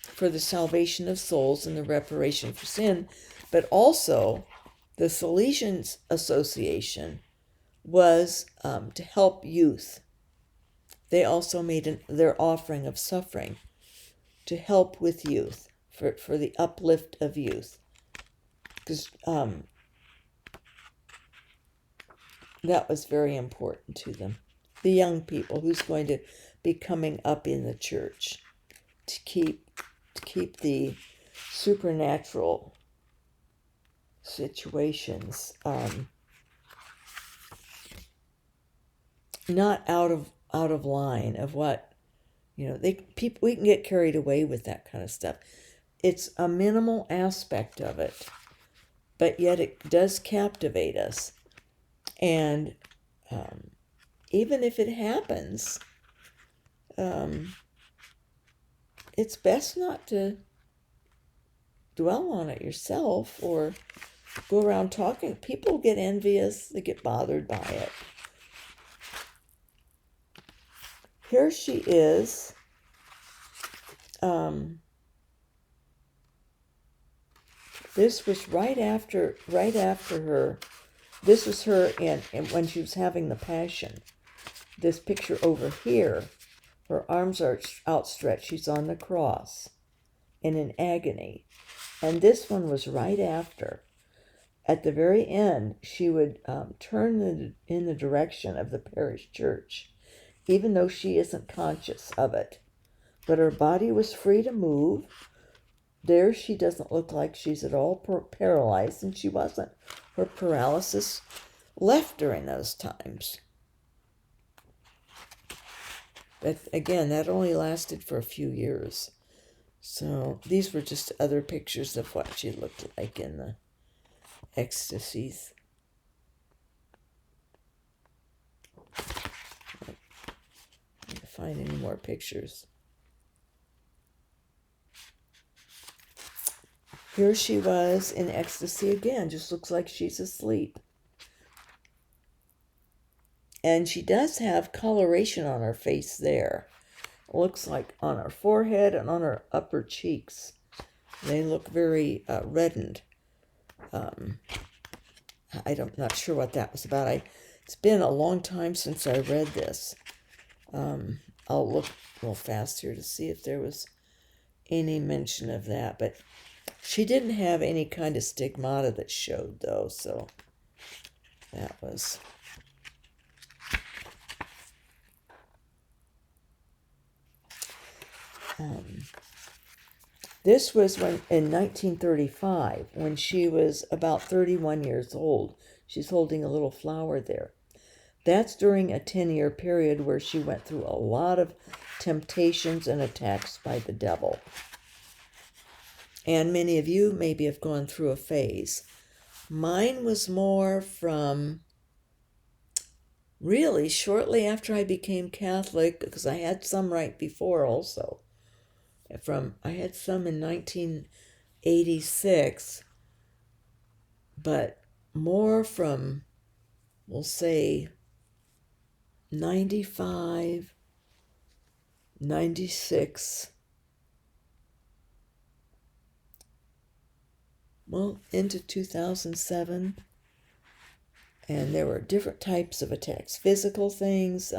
for the salvation of souls and the reparation for sin. But also, the Salesians Association was to help youth they also made their offering of suffering to help with youth, for the uplift of youth. Because that was very important to them. The young people who's going to be coming up in the church to keep the supernatural situations not out of line of what we can get carried away with that kind of stuff. It's a minimal aspect of it, but yet it does captivate us. And even if it happens, it's best not to dwell on it yourself or go around talking. People get envious, they get bothered by it. Here she is. This was right after her. This was her in when she was having the Passion. This picture over here, her arms are outstretched. She's on the cross and in agony. And this one was right after. At the very end, she would turn in the direction of the parish church, even though she isn't conscious of it. But her body was free to move. There she doesn't look like she's at all paralyzed, and she wasn't. Her paralysis left during those times. But again, that only lasted for a few years. So these were just other pictures of what she looked like in the ecstasies. Can't find any more pictures. Here she was in ecstasy again, just looks like she's asleep. And she does have coloration on her face there. Looks like on her forehead and on her upper cheeks. They look very reddened. I'm not sure what that was about. It's been a long time since I read this. I'll look real fast here to see if there was any mention of that. But she didn't have any kind of stigmata that showed, though, so that was... This was in 1935, when she was about 31 years old. She's holding a little flower there. That's during a 10-year period where she went through a lot of temptations and attacks by the devil. And many of you maybe have gone through a phase. Mine was more from really shortly after I became Catholic, because I had some right before also. I had some in 1986, but more from, we'll say, 95, 96, well, into 2007. And there were different types of attacks, physical things,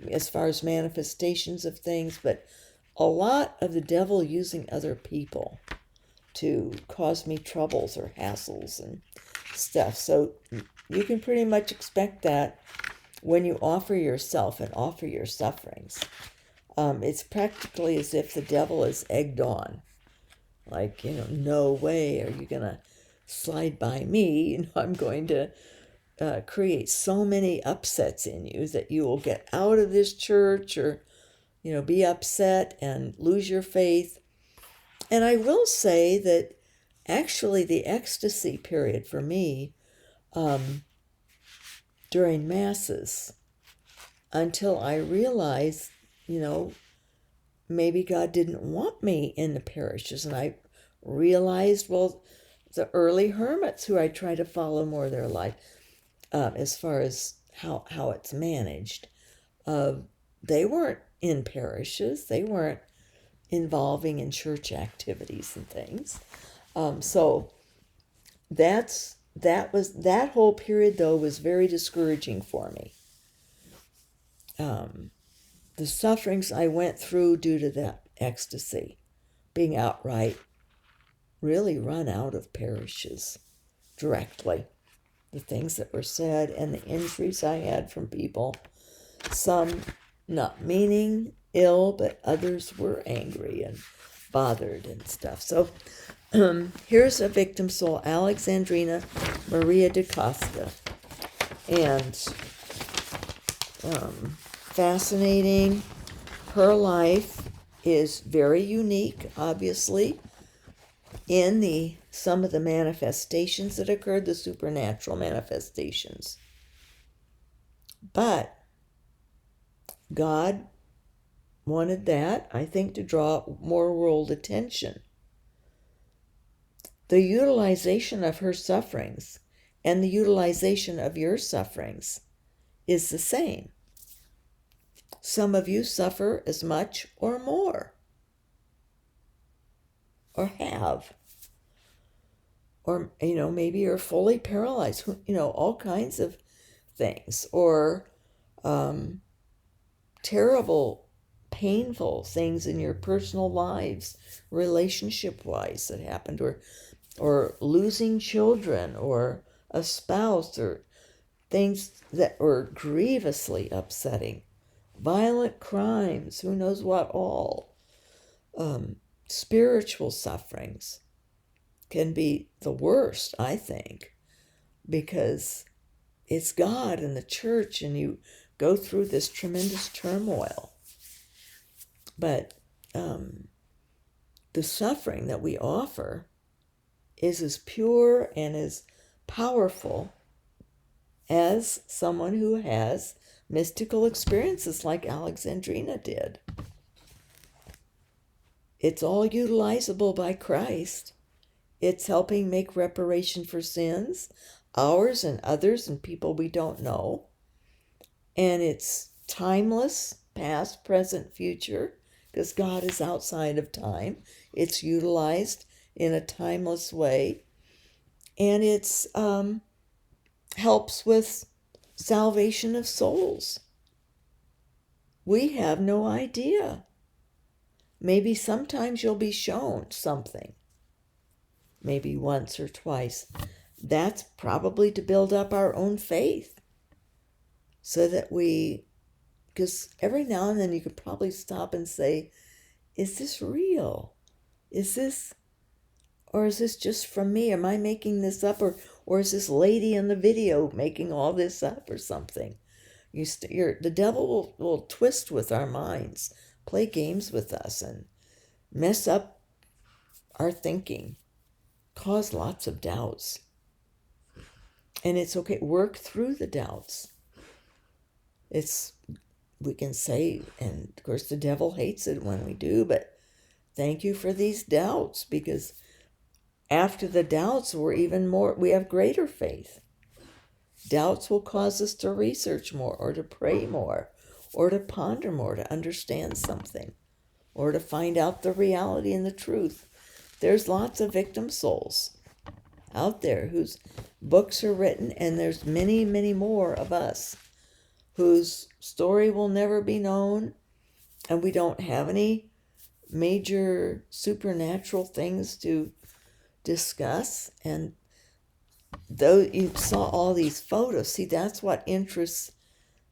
as far as manifestations of things, but a lot of the devil using other people to cause me troubles or hassles and stuff. So you can pretty much expect that when you offer yourself and offer your sufferings. It's practically as if the devil is egged on. Like, no way are you going to slide by me. I'm going to create so many upsets in you that you will get out of this church or be upset and lose your faith. And I will say that actually the ecstasy period for me during Masses, until I realized, maybe God didn't want me in the parishes. And I realized, well, the early hermits who I try to follow more of their life, as far as how it's managed, they weren't in parishes. They weren't involving in church activities and things. So that whole period, though, was very discouraging for me. the sufferings I went through due to that ecstasy, being outright really run out of parishes directly. The things that were said and the injuries I had from people, some not meaning ill, but others were angry and bothered and stuff. So here's a victim soul, Alexandrina Maria de Costca. And fascinating. Her life is very unique, obviously, in some of the manifestations that occurred, the supernatural manifestations. But God wanted that, I think, to draw more world attention. The utilization of her sufferings and the utilization of your sufferings is the same. Some of you suffer as much or more, or have, or, maybe you're fully paralyzed, all kinds of things, or terrible, painful things in your personal lives, relationship-wise, that happened, or losing children, or a spouse, or things that were grievously upsetting, violent crimes, who knows what all. Spiritual sufferings can be the worst, I think, because it's God and the church, and you go through this tremendous turmoil. But the suffering that we offer is as pure and as powerful as someone who has mystical experiences like Alexandrina did. It's all utilizable by Christ. It's helping make reparation for sins, ours and others and people we don't know. And it's timeless, past, present, future, because God is outside of time. It's utilized in a timeless way. And it's helps with salvation of souls. We have no idea. Maybe sometimes you'll be shown something. Maybe once or twice. That's probably to build up our own faith. So that because every now and then you could probably stop and say, is this real? Or is this just from me? Am I making this up? Or is this lady in the video making all this up or something? The devil will twist with our minds, play games with us, and mess up our thinking, cause lots of doubts. And it's okay, work through the doubts. We can say, and of course the devil hates it when we do, but thank you for these doubts, because after the doubts, we have greater faith. Doubts will cause us to research more, or to pray more, or to ponder more, to understand something, or to find out the reality and the truth. There's lots of victim souls out there whose books are written, and there's many, many more of us whose story will never be known, and we don't have any major supernatural things to discuss. And though you saw all these photos, see, that's what interests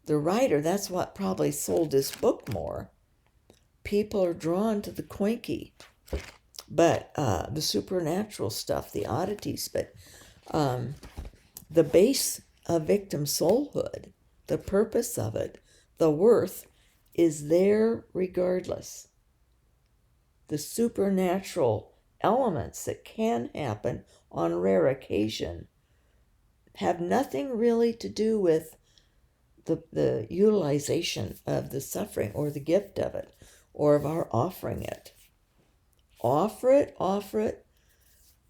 the writer. That's what probably sold this book more. People are drawn to the quinky, but the supernatural stuff, the oddities, but the base of victim soulhood, the purpose of it, the worth is there regardless. The supernatural elements that can happen on rare occasion have nothing really to do with the utilization of the suffering or the gift of it, or of our offering it. Offer it.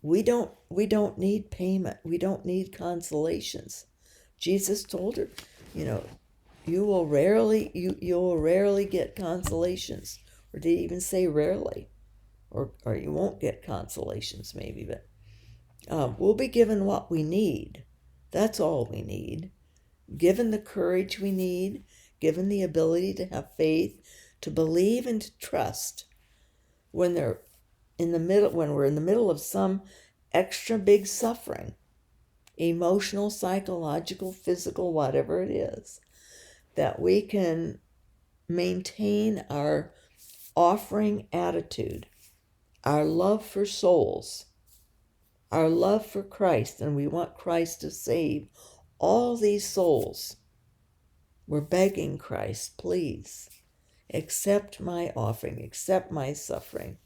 We don't need payment. We don't need consolations. Jesus told her, you will rarely get consolations. Or did he even say rarely? Or you won't get consolations, maybe, but we'll be given what we need. That's all we need. Given the courage we need, given the ability to have faith, to believe and to trust when they're when we're in the middle of some extra big suffering, emotional, psychological, physical, whatever it is, that we can maintain our offering attitude, our love for souls, our love for Christ, and we want Christ to save all these souls. We're begging Christ, please, accept my offering, accept my suffering.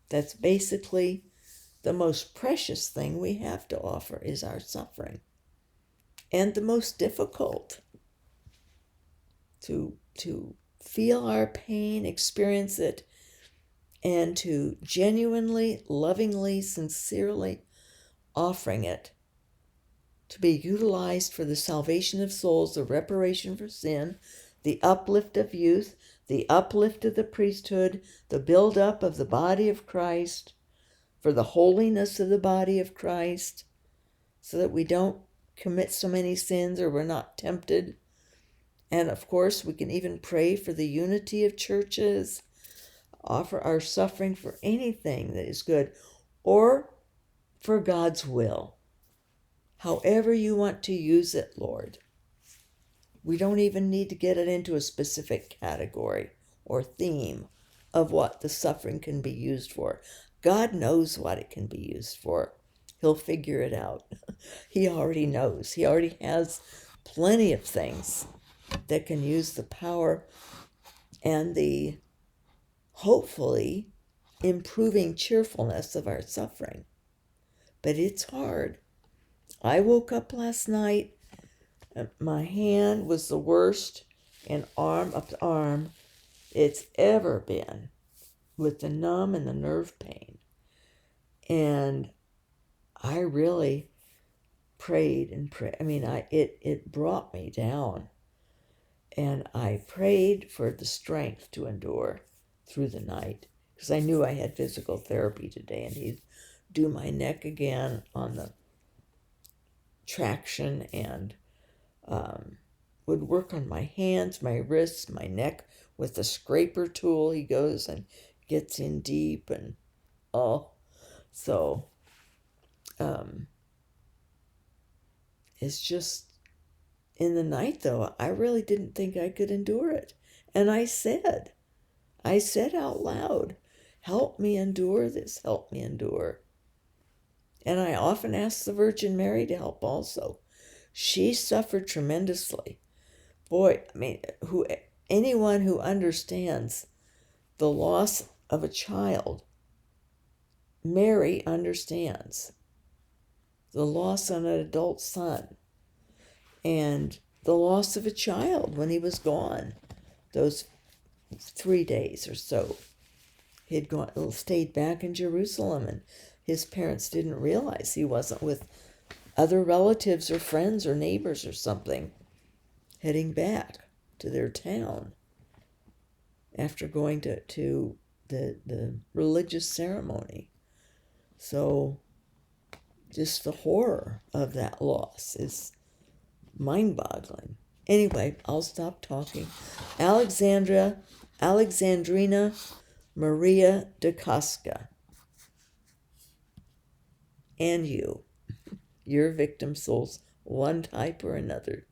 That's basically the most precious thing we have to offer is our suffering. And the most difficult to feel our pain, experience it, and to genuinely, lovingly, sincerely offering it to be utilized for the salvation of souls, the reparation for sin, the uplift of youth, the uplift of the priesthood, the build-up of the body of Christ, for the holiness of the body of Christ, so that we don't commit so many sins or we're not tempted. And of course, we can even pray for the unity of churches, offer our suffering for anything that is good, or for God's will. However you want to use it, Lord. We don't even need to get it into a specific category or theme of what the suffering can be used for. God knows what it can be used for. He'll figure it out. He already knows. He already has plenty of things that can use the power and the, hopefully, improving cheerfulness of our suffering. But it's hard. I woke up last night, and my hand was the worst and arm up to arm it's ever been, with the numb and the nerve pain. And I really prayed and prayed. I mean, it brought me down. And I prayed for the strength to endure through the night, because I knew I had physical therapy today, and he'd do my neck again on the traction, and would work on my hands, my wrists, my neck with the scraper tool. He goes and gets in deep, and so it's just, in the night though, I really didn't think I could endure it. And I said out loud, help me endure this, help me endure. And I often ask the Virgin Mary to help also. She suffered tremendously. Boy, I mean, anyone who understands the loss of a child, Mary understands the loss of an adult son and the loss of a child when he was gone, those 3 days or so. He'd stayed back in Jerusalem, and his parents didn't realize he wasn't with other relatives or friends or neighbors or something, heading back to their town after going to the religious ceremony. So just the horror of that loss is mind-boggling. Anyway, I'll stop talking. Alexandrina Maria de Costca. And your victim souls, one type or another.